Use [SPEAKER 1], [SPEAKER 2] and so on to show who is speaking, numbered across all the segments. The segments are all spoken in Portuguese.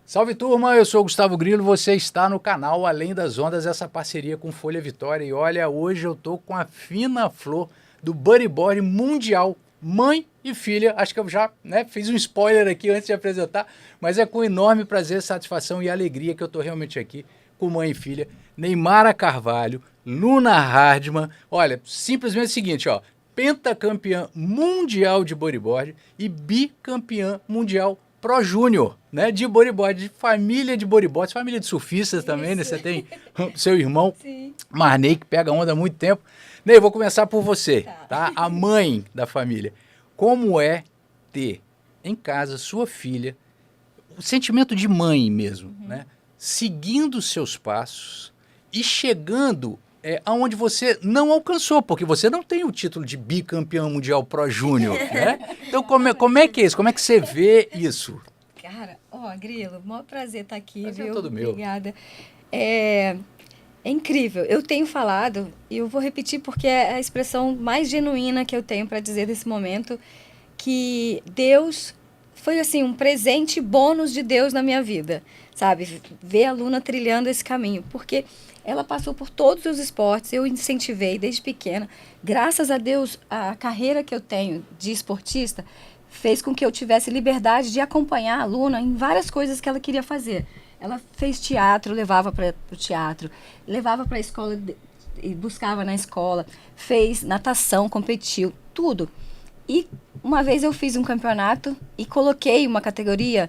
[SPEAKER 1] Salve turma, eu sou o Gustavo Grilo, você está no canal Além das Ondas, essa parceria com Folha Vitória. E olha, hoje eu tô com a fina flor do bodyboard mundial, mãe e filha. Acho que eu já fiz um spoiler aqui antes de apresentar, mas é com enorme prazer, satisfação e alegria que eu tô realmente aqui com mãe e filha. Neymara Carvalho, Luna Hardman, olha, simplesmente o seguinte, ó, pentacampeã mundial de bodyboard e bicampeã mundial Pro Júnior, né, de bodyboard, de família de bodyboards, família de surfistas também, né? Você tem seu irmão,
[SPEAKER 2] Sim.
[SPEAKER 1] Marney, que pega onda há muito tempo. Ney, eu vou começar por você, tá? A mãe da família. Como é ter em casa sua filha, o sentimento de mãe mesmo, né? Seguindo os seus passos e chegando aonde você não alcançou, porque você não tem o título de bicampeão mundial Pro Júnior, né? Então, como é que é isso? Como é que você vê isso?
[SPEAKER 2] Cara, Grilo, maior prazer estar aqui,
[SPEAKER 1] Prazer é
[SPEAKER 2] viu?
[SPEAKER 1] todo meu.
[SPEAKER 2] Obrigada. É incrível. Eu tenho falado, e eu vou repetir porque é a expressão mais genuína que eu tenho para dizer desse momento, que Deus foi assim um presente bônus de Deus na minha vida, sabe? Ver a Luna trilhando esse caminho, porque ela passou por todos os esportes, eu incentivei desde pequena. Graças a Deus, a carreira que eu tenho de esportista fez com que eu tivesse liberdade de acompanhar a Luna em várias coisas que ela queria fazer. Ela fez teatro, levava para o teatro, levava para a escola e buscava na escola, fez natação, competiu, tudo. E uma vez eu fiz um campeonato e coloquei uma categoria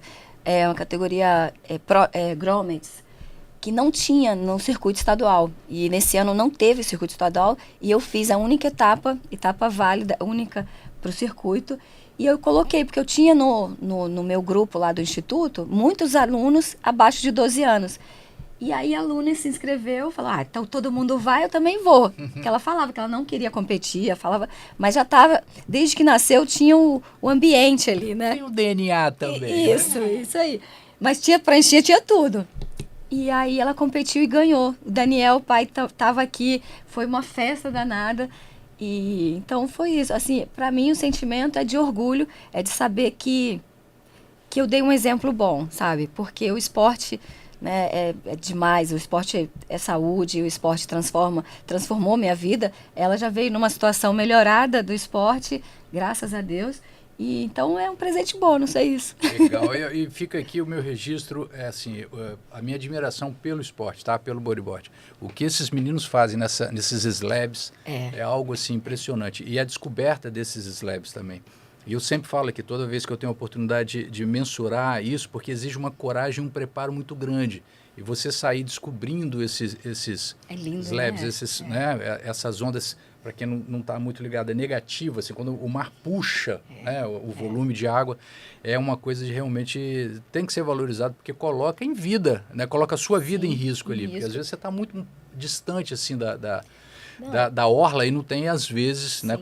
[SPEAKER 2] Gromets, que não tinha no circuito estadual. E nesse ano não teve circuito estadual e eu fiz a única etapa válida, única para o circuito. E eu coloquei, porque eu tinha no meu grupo lá do instituto, muitos alunos abaixo de 12 anos. E aí a Luna se inscreveu, falou, então todo mundo vai, eu também vou. Porque ela falava que ela não queria competir, falava, mas já estava, desde que nasceu, tinha o ambiente ali, né?
[SPEAKER 1] Tem o DNA também,
[SPEAKER 2] Isso aí. Mas preenchia, tinha tudo. E aí ela competiu e ganhou. O Daniel, o pai, estava aqui, foi uma festa danada. E então foi isso. Assim, para mim o sentimento é de orgulho, é de saber que eu dei um exemplo bom, sabe? Porque o esporte, né, é demais. O esporte é saúde, o esporte transformou minha vida. Ela já veio numa situação melhorada do esporte, graças a Deus. E então é um presente bônus, é isso.
[SPEAKER 1] Legal. E fica aqui o meu registro, a minha admiração pelo esporte, tá? Pelo bodyboard. O que esses meninos fazem nesses slabs é algo assim impressionante. E a descoberta desses slabs também. E eu sempre falo aqui, toda vez que eu tenho a oportunidade de mensurar isso, porque exige uma coragem e um preparo muito grande. E você sair descobrindo esses
[SPEAKER 2] lindo,
[SPEAKER 1] slabs,
[SPEAKER 2] né?
[SPEAKER 1] Essas ondas, para quem não está muito ligado, é negativo, assim, quando o mar puxa o volume de água, é uma coisa de realmente tem que ser valorizado, porque coloca em vida, né? Coloca a sua vida em risco ali, porque às vezes você está muito distante assim da orla e não tem, às vezes, né,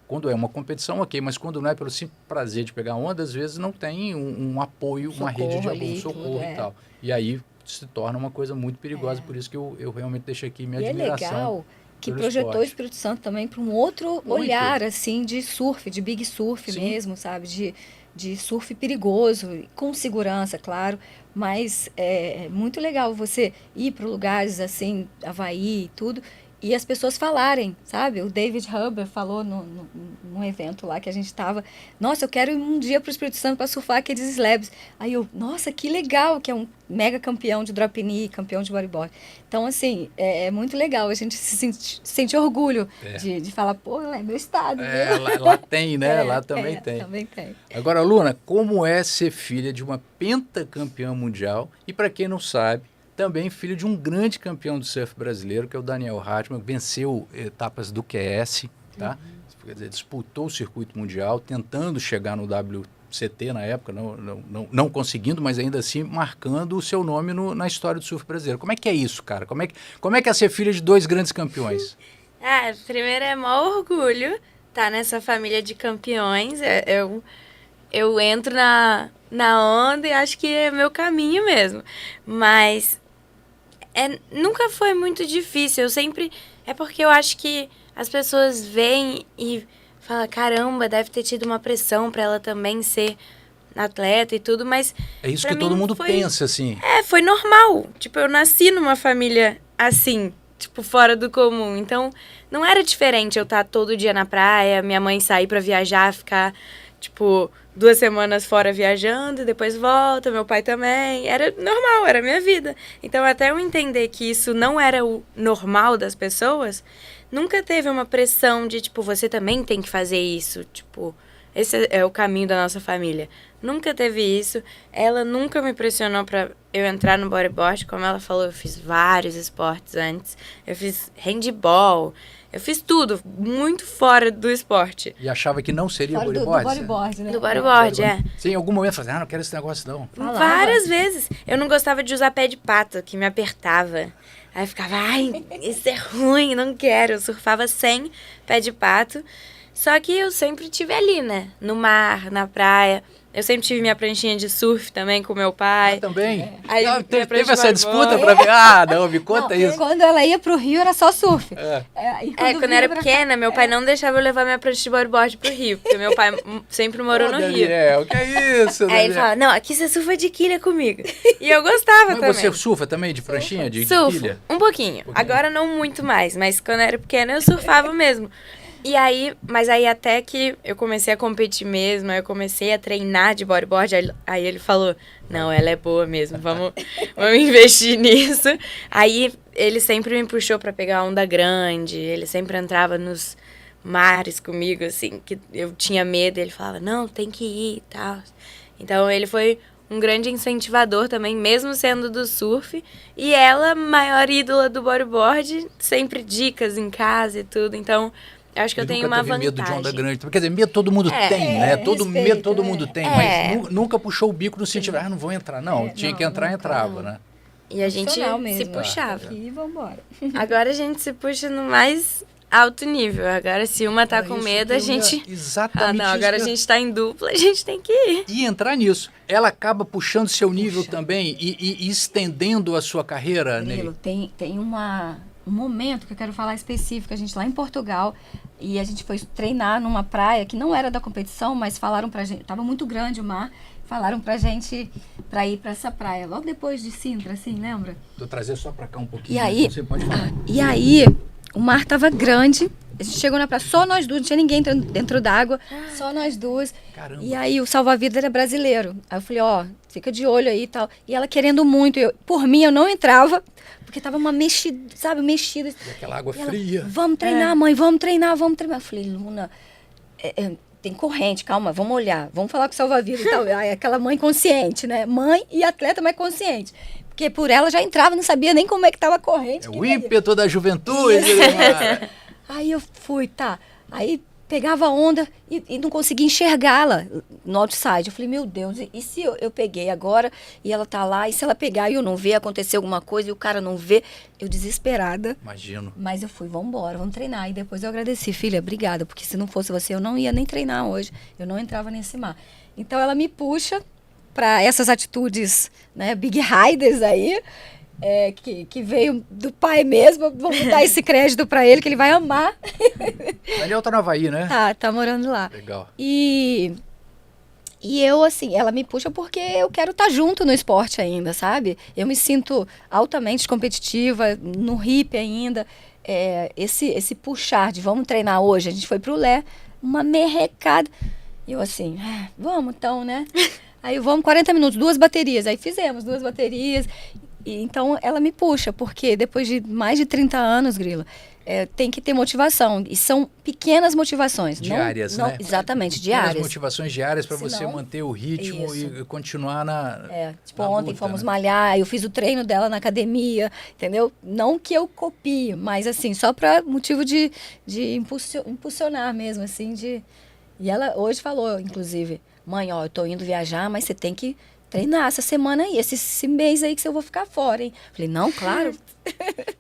[SPEAKER 1] quando é uma competição, ok, mas quando não é pelo simples prazer de pegar onda, às vezes não tem um apoio, uma rede de apoio, socorro e tal. E aí se torna uma coisa muito perigosa, por isso que eu realmente deixo aqui minha admiração.
[SPEAKER 2] É legal que
[SPEAKER 1] pelo
[SPEAKER 2] projetou
[SPEAKER 1] esporte.
[SPEAKER 2] o Espírito Santo também para um outro olhar, assim, de surf, de big surf mesmo, sabe? De surf perigoso, com segurança, claro, mas é muito legal você ir para lugares assim, Havaí e tudo, e as pessoas falarem, sabe? O David Huber falou num evento lá que a gente estava, nossa, eu quero ir um dia para o Espírito Santo para surfar aqueles slabs. Aí eu, nossa, que legal, que é um mega campeão de drop knee, campeão de bodyboard. Então, assim, é muito legal, a gente sente orgulho de falar, pô, é meu estado, viu?
[SPEAKER 1] Lá tem, né? Lá também tem.
[SPEAKER 2] Também tem.
[SPEAKER 1] Agora, Luna, como é ser filha de uma pentacampeã mundial e, para quem não sabe, também filho de um grande campeão do surf brasileiro, que é o Daniel Hardman, venceu etapas do QS, tá? Quer dizer, disputou o circuito mundial, tentando chegar no WCT na época, não conseguindo, mas ainda assim marcando o seu nome na história do surf brasileiro. Como é que é isso, cara? Como é que é ser filha de dois grandes campeões?
[SPEAKER 3] Primeiro é maior orgulho estar nessa família de campeões. Eu entro na onda e acho que é meu caminho mesmo. Mas nunca foi muito difícil. É porque eu acho que as pessoas veem e falam, caramba, deve ter tido uma pressão para ela também ser atleta e tudo, mas
[SPEAKER 1] É isso
[SPEAKER 3] pra
[SPEAKER 1] que todo
[SPEAKER 3] mim
[SPEAKER 1] mundo
[SPEAKER 3] foi-
[SPEAKER 1] pensa, assim.
[SPEAKER 3] foi normal. Tipo, eu nasci numa família assim, tipo, fora do comum. Então, não era diferente eu estar todo dia na praia, minha mãe sair pra viajar, ficar, tipo, 2 semanas fora viajando, depois volta, meu pai também. Era normal, era a minha vida. Então, até eu entender que isso não era o normal das pessoas, nunca teve uma pressão de, tipo, você também tem que fazer isso. Tipo, esse é o caminho da nossa família. Nunca teve isso. Ela nunca me pressionou pra eu entrar no bodyboard. Como ela falou, eu fiz vários esportes antes. Eu fiz handball. Eu fiz tudo, muito fora do esporte.
[SPEAKER 1] E achava que não seria
[SPEAKER 2] Fora do
[SPEAKER 1] bodyboard?
[SPEAKER 2] bodyboard, né?
[SPEAKER 3] Do bodyboard, é.
[SPEAKER 1] Você em algum momento falou assim, não quero esse negócio não.
[SPEAKER 2] Falava.
[SPEAKER 3] Várias vezes. Eu não gostava de usar pé de pato, que me apertava. Aí eu ficava, ai, isso é ruim, não quero. Eu surfava sem pé de pato. Só que eu sempre tive ali, né? No mar, na praia. Eu sempre tive minha pranchinha de surf também com meu pai.
[SPEAKER 1] Também?
[SPEAKER 3] Aí
[SPEAKER 1] Não,
[SPEAKER 3] minha
[SPEAKER 1] teve
[SPEAKER 3] prancha
[SPEAKER 1] essa
[SPEAKER 3] vai
[SPEAKER 1] disputa
[SPEAKER 3] embora.
[SPEAKER 1] pra ver? Ah, não, me conta
[SPEAKER 2] Não,
[SPEAKER 1] isso.
[SPEAKER 2] Quando ela ia pro Rio, era só surf.
[SPEAKER 1] É.
[SPEAKER 2] E
[SPEAKER 3] Quando eu
[SPEAKER 2] vinha
[SPEAKER 3] era
[SPEAKER 2] pra cá-
[SPEAKER 3] pequena, meu pai não deixava eu levar minha prancha de bodyboard pro Rio. Porque meu pai sempre morou
[SPEAKER 1] Ô,
[SPEAKER 3] no Rio.
[SPEAKER 1] Daniel, que é isso,
[SPEAKER 3] Aí ele
[SPEAKER 1] Daniel?
[SPEAKER 3] falava, não, aqui você surfa de quilha comigo. E eu gostava
[SPEAKER 1] Mas
[SPEAKER 3] também.
[SPEAKER 1] você surfa também de pranchinha, de
[SPEAKER 3] Surfo,
[SPEAKER 1] quilha?
[SPEAKER 3] um pouquinho. Agora não muito mais, mas quando eu era pequena eu surfava mesmo. E aí, mas aí até que eu comecei a competir mesmo, aí eu comecei a treinar de bodyboard, aí ele falou, não, ela é boa mesmo, vamos investir nisso. Aí ele sempre me puxou pra pegar onda grande, ele sempre entrava nos mares comigo, assim, que eu tinha medo, ele falava, não, tem que ir e tal. Então ele foi um grande incentivador também, mesmo sendo do surf. E ela, maior ídola do bodyboard, sempre dicas em casa e tudo. Então, eu acho que eu tenho
[SPEAKER 1] nunca
[SPEAKER 3] uma
[SPEAKER 1] teve medo de onda
[SPEAKER 3] vantagem.
[SPEAKER 1] grande. Quer dizer, medo todo mundo tem, né? Todo
[SPEAKER 2] respeito,
[SPEAKER 1] medo todo mundo tem,
[SPEAKER 3] É.
[SPEAKER 1] mas nunca puxou o bico no sentido, não vou entrar. Não, tinha que entrar,
[SPEAKER 2] nunca,
[SPEAKER 1] entrava,
[SPEAKER 2] não.
[SPEAKER 1] né?
[SPEAKER 3] E a gente
[SPEAKER 2] Profissional
[SPEAKER 3] se
[SPEAKER 2] mesmo,
[SPEAKER 3] puxava.
[SPEAKER 2] E vambora.
[SPEAKER 3] Agora a gente se puxa no mais alto nível. Agora, se uma tá
[SPEAKER 1] Era
[SPEAKER 3] com
[SPEAKER 1] isso
[SPEAKER 3] medo,
[SPEAKER 1] que
[SPEAKER 3] a
[SPEAKER 1] eu ia-
[SPEAKER 3] gente...
[SPEAKER 1] Exatamente
[SPEAKER 3] Ah, não,
[SPEAKER 1] isso
[SPEAKER 3] agora a
[SPEAKER 1] que eu-
[SPEAKER 3] gente tá em dupla, a gente tem que ir.
[SPEAKER 1] E entrar nisso. Ela acaba puxando seu nível também e estendendo a sua carreira, Ney?
[SPEAKER 2] Grilo, tem um momento que eu quero falar específico. A gente lá em Portugal, e a gente foi treinar numa praia que não era da competição, mas falaram pra gente, tava muito grande o mar, falaram pra gente pra ir pra essa praia, logo depois de Sintra, assim, lembra?
[SPEAKER 1] Vou trazer só pra cá um pouquinho.
[SPEAKER 2] E aí,
[SPEAKER 1] então você pode falar.
[SPEAKER 2] e aí, o mar tava grande, a gente chegou na praia, só nós duas, não tinha ninguém dentro d'água, só nós duas.
[SPEAKER 1] Caramba.
[SPEAKER 2] E aí o salva-vidas era brasileiro. Aí eu falei, ó, fica de olho aí e tal. E ela querendo muito, por mim eu não entrava, porque tava uma mexida, sabe, mexida.
[SPEAKER 1] E aquela água
[SPEAKER 2] E ela,
[SPEAKER 1] fria.
[SPEAKER 2] vamos treinar, mãe, vamos treinar, vamos treinar. Eu falei, Luna, tem corrente, calma, vamos olhar, vamos falar com o salva-vidas e tal. Aí aquela mãe consciente, né? Mãe e atleta, mas consciente. Porque por ela já entrava, não sabia nem como é que tava a corrente.
[SPEAKER 1] É
[SPEAKER 2] que
[SPEAKER 1] o
[SPEAKER 2] ia.
[SPEAKER 1] ímpeto da juventude, Neymar.
[SPEAKER 2] Aí eu fui, tá. Aí pegava a onda e não conseguia enxergá-la no outside. Eu falei, meu Deus, e se eu peguei agora e ela tá lá, e se ela pegar e eu não ver, acontecer alguma coisa e o cara não vê? Eu desesperada.
[SPEAKER 1] Imagino.
[SPEAKER 2] Mas eu fui, vambora, vamos treinar. E depois eu agradeci, filha, obrigada, porque se não fosse você, eu não ia nem treinar hoje. Eu não entrava nesse mar. Então ela me puxa para essas atitudes, né, big riders aí, que veio do pai mesmo. Vamos dar esse crédito para ele, que ele vai amar.
[SPEAKER 1] Daniel tá no Havaí, né?
[SPEAKER 2] Tá morando lá.
[SPEAKER 1] Legal.
[SPEAKER 2] E eu, assim, ela me puxa porque eu quero estar junto no esporte ainda, sabe? Eu me sinto altamente competitiva, no hip ainda. Esse puxar de vamos treinar hoje, a gente foi pro Lé, uma merrecada. E eu assim, vamos então, né? Aí vamos 40 minutos, 2 baterias. Aí fizemos 2 baterias. E, então ela me puxa, porque depois de mais de 30 anos, Grilo, tem que ter motivação. E são pequenas motivações.
[SPEAKER 1] Diárias, né?
[SPEAKER 2] Exatamente,
[SPEAKER 1] Pequenas
[SPEAKER 2] diárias.
[SPEAKER 1] motivações diárias para você
[SPEAKER 2] Senão-
[SPEAKER 1] manter o ritmo
[SPEAKER 2] Isso.
[SPEAKER 1] e continuar na.
[SPEAKER 2] Tipo,
[SPEAKER 1] na
[SPEAKER 2] ontem
[SPEAKER 1] luta,
[SPEAKER 2] fomos
[SPEAKER 1] né?
[SPEAKER 2] malhar, eu fiz o treino dela na academia, entendeu? Não que eu copie, mas assim, só para motivo de impulsionar mesmo, assim, E ela hoje falou, inclusive, mãe, ó, eu tô indo viajar, mas você tem que treinar essa semana aí, esse mês aí que eu vou ficar fora, hein? Falei, não, claro.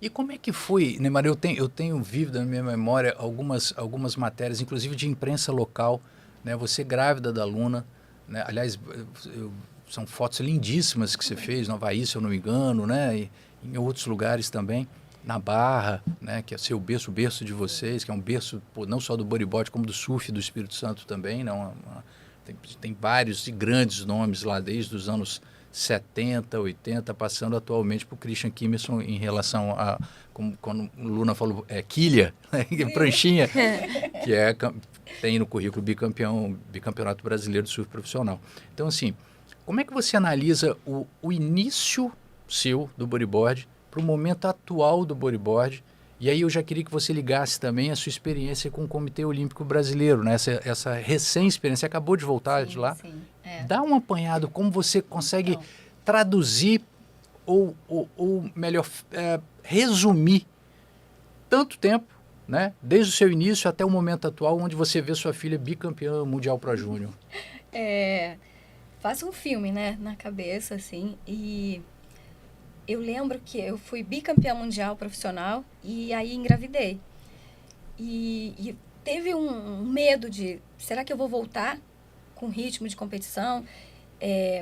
[SPEAKER 1] E como é que foi, Neymar? Eu tenho vivo na minha memória algumas matérias, inclusive de imprensa local, né? Você grávida da Luna, né? Aliás, são fotos lindíssimas que você fez no Havaí, se eu não me engano, né? E em outros lugares também, na Barra, né? Que é o berço de vocês, que é um berço não só do bodyboard, como do surf do Espírito Santo também, né? Tem vários e grandes nomes lá, desde os anos 70, 80, passando atualmente por Christian Kimerson em relação a, como quando o Luna falou, quilha, né? Pranchinha, que tem no currículo bicampeonato brasileiro de surf profissional. Então, assim, como é que você analisa o início seu do bodyboard para o momento atual do bodyboard? E aí eu já queria que você ligasse também a sua experiência com o Comitê Olímpico Brasileiro, né? Essa recém-experiência, você acabou de voltar de lá.
[SPEAKER 2] Sim,
[SPEAKER 1] Dá um apanhado, como você consegue traduzir ou melhor, resumir tanto tempo, né? Desde o seu início até o momento atual, onde você vê sua filha bicampeã mundial Pro Júnior.
[SPEAKER 2] Faço um filme, né, na cabeça, assim, e eu lembro que eu fui bicampeã mundial profissional e aí engravidei. E teve um medo de, será que eu vou voltar com ritmo de competição?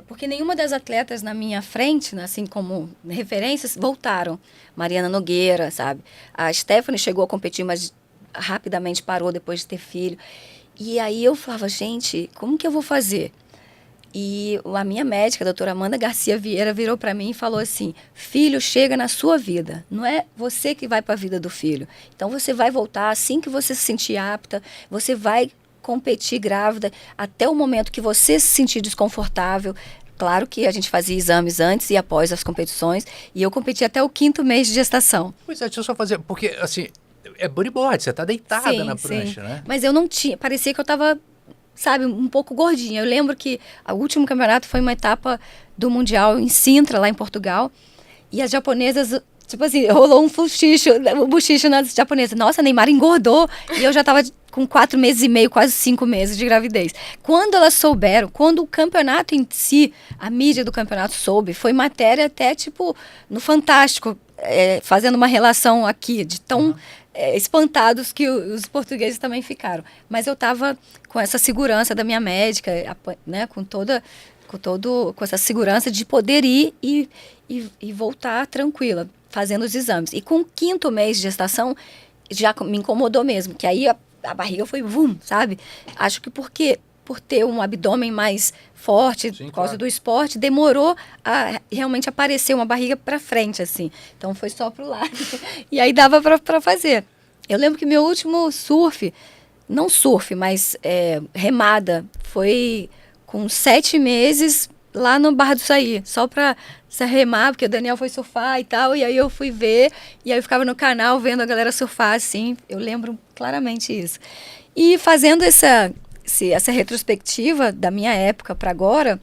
[SPEAKER 2] Porque nenhuma das atletas na minha frente, né, assim como referências, voltaram. Mariana Nogueira, sabe? A Stephanie chegou a competir, mas rapidamente parou depois de ter filho. E aí eu falava, gente, como que eu vou fazer? E a minha médica, a doutora Amanda Garcia Vieira, virou para mim e falou assim, filho chega na sua vida, não é você que vai para a vida do filho. Então você vai voltar assim que você se sentir apta, você vai competir grávida até o momento que você se sentir desconfortável. Claro que a gente fazia exames antes e após as competições, e eu competi até o 5º mês de gestação.
[SPEAKER 1] Pois deixa eu só fazer, porque assim, é bodyboard, você tá deitada na prancha, né?
[SPEAKER 2] Mas eu não tinha, parecia que eu tava, sabe, um pouco gordinha. Eu lembro que o último campeonato foi uma etapa do Mundial em Sintra, lá em Portugal, e as japonesas, tipo assim, rolou um bochicho nas japonesas. Nossa, a Neymar engordou, e eu já tava com 4 meses e meio, quase 5 meses de gravidez. Quando elas souberam, quando o campeonato em si, a mídia do campeonato soube, foi matéria até, tipo, no Fantástico, fazendo uma relação aqui, de tão espantados que os portugueses também ficaram. Mas eu estava com essa segurança da minha médica, né, com essa segurança de poder ir e voltar tranquila, fazendo os exames. E com o 5º mês de gestação, já me incomodou mesmo, que aí a barriga foi sabe? Acho que por ter um abdômen mais forte, por causa do esporte, demorou a realmente aparecer uma barriga para frente, assim. Então foi só pro lado. E aí dava para fazer. Eu lembro que meu último surf, não surf, mas remada, foi com 7 meses lá no Barra do Saí, só para se remar, porque o Daniel foi surfar e tal, e aí eu fui ver, e aí eu ficava no canal vendo a galera surfar, assim, eu lembro claramente isso. E fazendo essa retrospectiva da minha época para agora,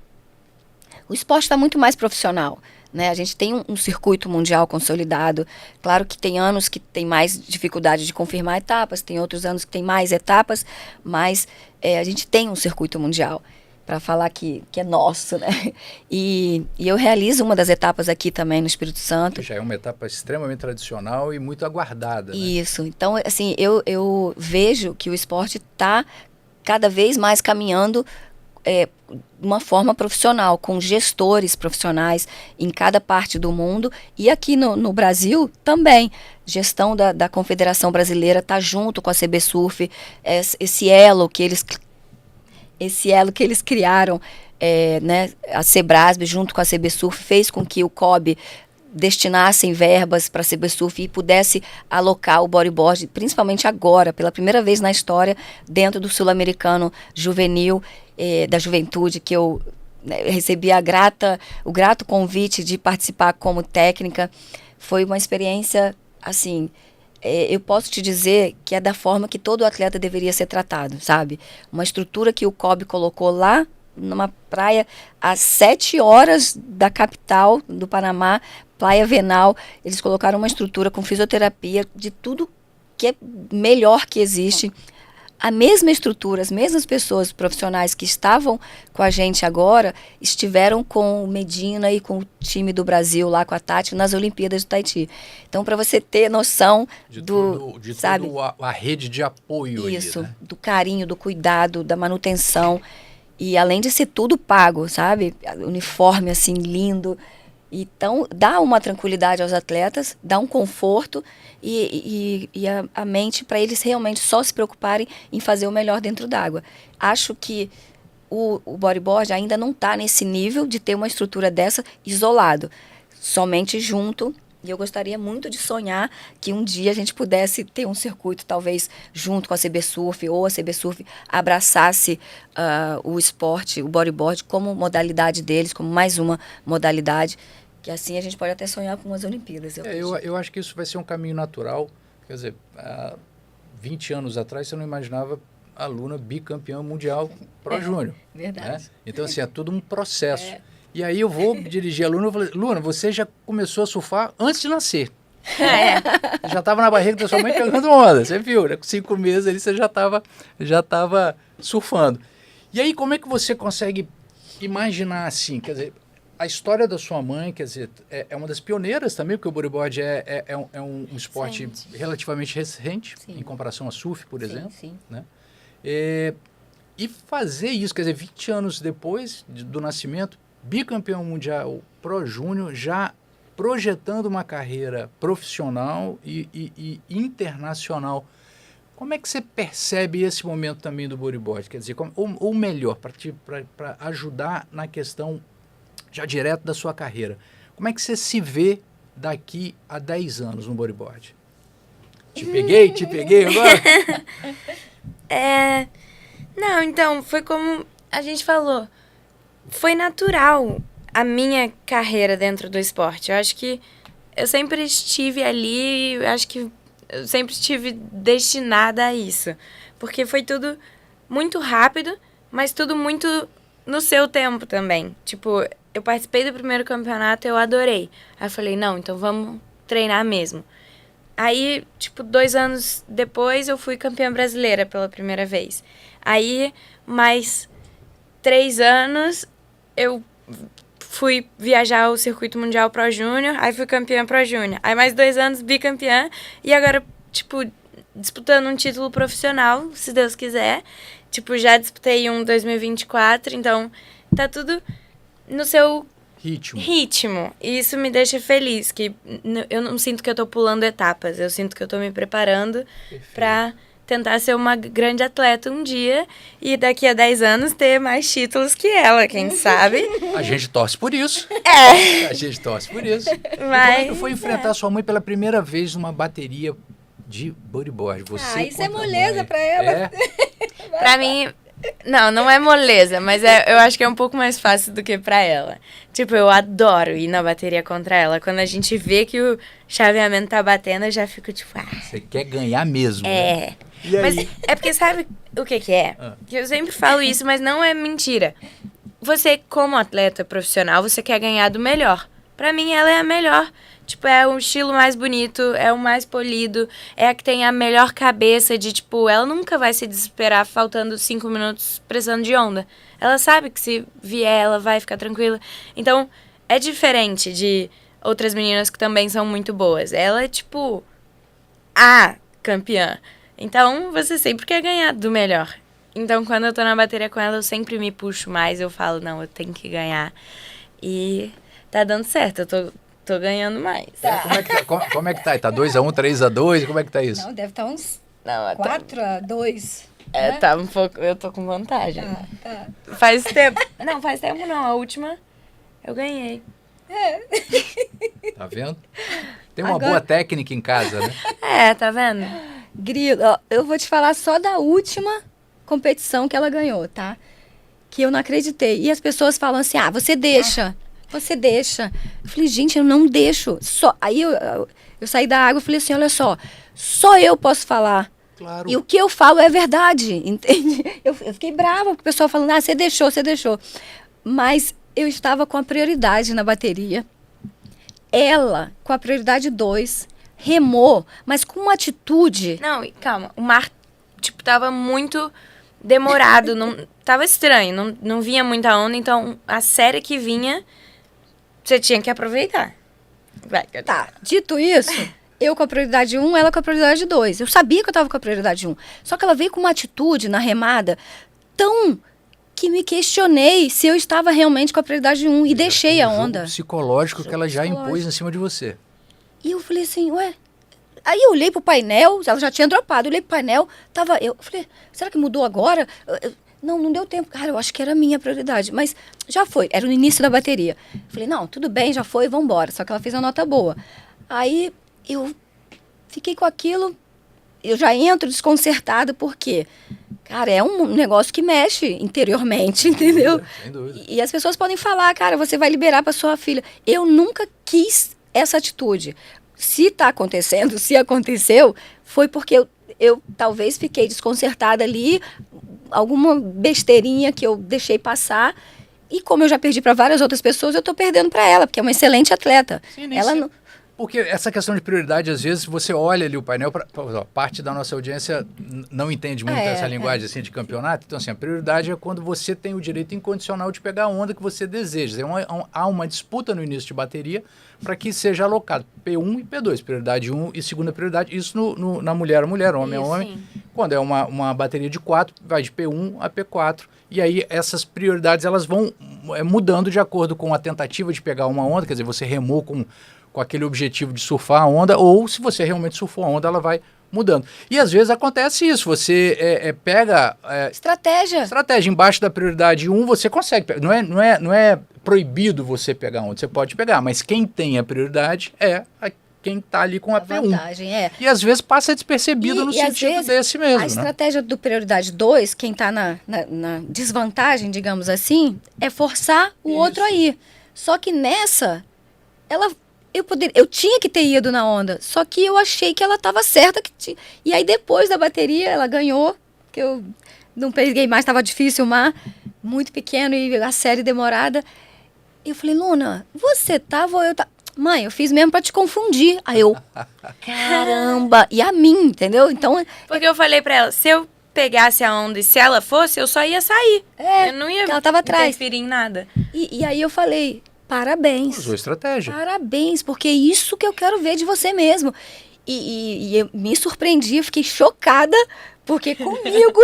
[SPEAKER 2] o esporte está muito mais profissional, né? A gente tem um circuito mundial consolidado. Claro que tem anos que tem mais dificuldade de confirmar etapas, tem outros anos que tem mais etapas, mas a gente tem um circuito mundial para falar que é nosso, né? E eu realizo uma das etapas aqui também no Espírito Santo.
[SPEAKER 1] Já é uma etapa extremamente tradicional e muito aguardada, né?
[SPEAKER 2] Isso. Então, assim, eu vejo que o esporte está cada vez mais caminhando de uma forma profissional, com gestores profissionais em cada parte do mundo. E aqui no Brasil também. Gestão da Confederação Brasileira está junto com a CB Surf, esse elo que eles criaram, né, a Sebrasb, junto com a CB Surf, fez com que o COB destinassem verbas para a CB Surf e pudesse alocar o bodyboard, principalmente agora, pela primeira vez na história, dentro do Sul-Americano Juvenil, da Juventude, que eu recebi o grato convite de participar como técnica. Foi uma experiência, assim, eu posso te dizer que é da forma que todo atleta deveria ser tratado, sabe? Uma estrutura que o COB colocou lá numa praia a 7 horas da capital do Panamá, Praia Venal. Eles colocaram uma estrutura com fisioterapia, de tudo que é melhor que existe. A mesma estrutura, as mesmas pessoas profissionais que estavam com a gente agora, estiveram com o Medina e com o time do Brasil, lá com a Tati, nas Olimpíadas do Tahiti. Então, para você ter noção
[SPEAKER 1] de
[SPEAKER 2] sabe,
[SPEAKER 1] toda a rede de apoio.
[SPEAKER 2] Isso,
[SPEAKER 1] ali, né?
[SPEAKER 2] Do carinho, do cuidado, da manutenção. E além de ser tudo pago, sabe? Uniforme, assim, lindo. Então, dá uma tranquilidade aos atletas, dá um conforto e a mente para eles realmente só se preocuparem em fazer o melhor dentro d'água. Acho que o bodyboard ainda não está nesse nível de ter uma estrutura dessa isolado, somente junto. E eu gostaria muito de sonhar que um dia a gente pudesse ter um circuito, talvez, junto com a CB Surf, ou a CB Surf abraçasse o esporte, o bodyboard, como modalidade deles, como mais uma modalidade, que assim a gente pode até sonhar com as Olimpíadas.
[SPEAKER 1] Eu acho que isso vai ser um caminho natural. Quer dizer, há 20 anos atrás você não imaginava a Luna bicampeã mundial Pro Júnior.
[SPEAKER 2] Verdade.
[SPEAKER 1] Né? Então, assim, é tudo um processo. E aí eu vou dirigir a Luna e falei, Luna, você já começou a surfar antes de nascer. Você já estava na barriga da sua mãe pegando onda, você viu, né? Com 5 meses ali você já estava surfando. E aí como é que você consegue imaginar assim, quer dizer, a história da sua mãe, quer dizer, é uma das pioneiras também, porque o bodyboard é um esporte relativamente recente, em comparação a surf, por exemplo.
[SPEAKER 2] Sim.
[SPEAKER 1] Né? E fazer isso, quer dizer, 20 anos depois do nascimento, bicampeão mundial Pro Júnior, já projetando uma carreira profissional e internacional. Como é que você percebe esse momento também do bodyboard? Quer dizer, ou melhor, para ajudar na questão já direto da sua carreira. Como é que você se vê daqui a 10 anos no bodyboard? Te peguei agora?
[SPEAKER 3] Não, então, foi como a gente falou. Foi natural a minha carreira dentro do esporte. Eu acho que eu sempre estive ali, eu acho que eu sempre estive destinada a isso. Porque foi tudo muito rápido, mas tudo muito no seu tempo também. Tipo, eu participei do primeiro campeonato, eu adorei. Aí eu falei, não, então vamos treinar mesmo. Aí, tipo, 2 anos depois, eu fui campeã brasileira pela primeira vez. Aí, mais 3 anos, eu fui viajar o circuito mundial Pro Júnior, aí fui campeã Pro Júnior. Aí mais 2 anos, bicampeã, e agora, tipo, disputando um título profissional, se Deus quiser. Tipo, já disputei um 2024, então tá tudo no seu ritmo. E isso me deixa feliz, que eu não sinto que eu tô pulando etapas, eu sinto que eu tô me preparando pra tentar ser uma grande atleta um dia e daqui a 10 anos ter mais títulos que ela, quem sabe?
[SPEAKER 1] A gente torce por isso. A gente torce por isso.
[SPEAKER 3] Mas,
[SPEAKER 1] e como é que foi enfrentar sua mãe pela primeira vez numa bateria de bodyboard? Você
[SPEAKER 2] isso é moleza pra ela.
[SPEAKER 3] Pra mim, não é moleza, mas eu acho que é um pouco mais fácil do que pra ela. Tipo, eu adoro ir na bateria contra ela. Quando a gente vê que o chaveamento tá batendo, eu já fico tipo...
[SPEAKER 1] Você quer ganhar mesmo, né?
[SPEAKER 3] Mas é porque sabe o que é? Que eu sempre falo isso, mas não é mentira. Você, como atleta profissional, você quer ganhar do melhor. Pra mim, ela é a melhor. Tipo, é o estilo mais bonito, é o mais polido, é a que tem a melhor cabeça de, tipo, ela nunca vai se desesperar faltando 5 minutos precisando de onda. Ela sabe que se vier, ela vai ficar tranquila. Então, é diferente de outras meninas que também são muito boas. Ela é, tipo, a campeã. Então, você sempre quer ganhar do melhor. Então, quando eu tô na bateria com ela, eu sempre me puxo mais, eu falo, não, eu tenho que ganhar. E tá dando certo, eu tô ganhando mais.
[SPEAKER 1] Tá. Como é que tá? Tá 2-1, 3-2? Como é que tá isso?
[SPEAKER 2] Não, deve estar uns
[SPEAKER 3] Não,
[SPEAKER 2] 4-2.
[SPEAKER 3] tá um pouco... Eu tô com vantagem.
[SPEAKER 2] Tá.
[SPEAKER 3] Faz tempo. Não, faz tempo não. A última eu ganhei.
[SPEAKER 1] Tá vendo? Tem uma boa técnica em casa, né?
[SPEAKER 3] Tá vendo?
[SPEAKER 2] Grilo, ó, eu vou te falar só da última competição que ela ganhou, tá? Que eu não acreditei. E as pessoas falam assim, você deixa. Você deixa. Eu falei, gente, eu não deixo. Aí eu saí da água e falei assim, olha só eu posso falar.
[SPEAKER 1] Claro.
[SPEAKER 2] E o que eu falo é verdade, entende? Eu fiquei brava com o pessoal falando, você deixou. Mas eu estava com a prioridade na bateria. Ela, com a prioridade 2, remou, mas com uma atitude...
[SPEAKER 3] Não, calma. O mar, tipo, tava muito demorado. Tava estranho. Não vinha muita onda. Então, a série que vinha, você tinha que aproveitar. Vai.
[SPEAKER 2] Tá, dito isso... Eu com a prioridade 1, ela com a prioridade 2. Eu sabia que eu estava com a prioridade 1. Só que ela veio com uma atitude na remada tão que me questionei se eu estava realmente com a prioridade 1 e deixei a onda.
[SPEAKER 1] Jogo psicológico que ela já impôs em cima de você.
[SPEAKER 2] E eu falei assim, Aí eu olhei pro painel, ela já tinha dropado, eu olhei pro painel, eu falei, será que mudou agora? Não deu tempo. Cara, eu acho que era a minha prioridade. Mas já foi, era no início da bateria. Falei, não, tudo bem, já foi, vamos embora. Só que ela fez uma nota boa. Aí eu fiquei com aquilo, eu já entro desconcertada, porque, cara, é um negócio que mexe interiormente, entendeu?
[SPEAKER 1] Sem dúvida.
[SPEAKER 2] E as pessoas podem falar, cara, você vai liberar para sua filha. Eu nunca quis essa atitude. Se está acontecendo, se aconteceu, foi porque eu talvez fiquei desconcertada ali, alguma besteirinha que eu deixei passar. E como eu já perdi para várias outras pessoas, eu estou perdendo para ela, porque é uma excelente atleta.
[SPEAKER 1] Sim,
[SPEAKER 2] Ela não...
[SPEAKER 1] Porque essa questão de prioridade, às vezes, você olha ali o painel, parte da nossa audiência não entende muito essa linguagem assim, de campeonato. Então, assim, a prioridade é quando você tem o direito incondicional de pegar a onda que você deseja. Há uma disputa no início de bateria para que seja alocado P1 e P2, prioridade 1 e segunda prioridade. Isso na mulher a mulher, homem a homem. Quando é uma bateria de 4, vai de P1 a P4. E aí essas prioridades elas vão mudando de acordo com a tentativa de pegar uma onda, quer dizer, você remou com aquele objetivo de surfar a onda, ou se você realmente surfou a onda, ela vai mudando. E às vezes acontece isso, você pega... Estratégia. Embaixo da prioridade 1, você consegue. Não é proibido você pegar a onda, você pode pegar, mas quem tem a prioridade quem está ali com a P1.
[SPEAKER 2] Vantagem, E
[SPEAKER 1] às vezes passa despercebido no sentido desse mesmo.
[SPEAKER 2] A estratégia do prioridade 2, quem está na desvantagem, digamos assim, é forçar o outro a ir. Só que nessa, eu tinha que ter ido na onda, só que eu achei que ela estava certa. E aí depois da bateria, ela ganhou, que eu não peguei mais, estava difícil o mar, muito pequeno e a série demorada. E eu falei, Luna, você tava ou eu tava? Mãe, eu fiz mesmo pra te confundir. Aí eu, caramba, e a mim, entendeu? Então...
[SPEAKER 3] Porque eu falei pra ela, se eu pegasse a onda e se ela fosse, eu só ia sair. Eu não ia
[SPEAKER 2] ela tava atrás.
[SPEAKER 3] interferir em nada.
[SPEAKER 2] E aí eu falei, parabéns.
[SPEAKER 1] Usou estratégia.
[SPEAKER 2] Parabéns, porque é isso que eu quero ver de você mesmo. E eu me surpreendi, eu fiquei chocada, porque comigo...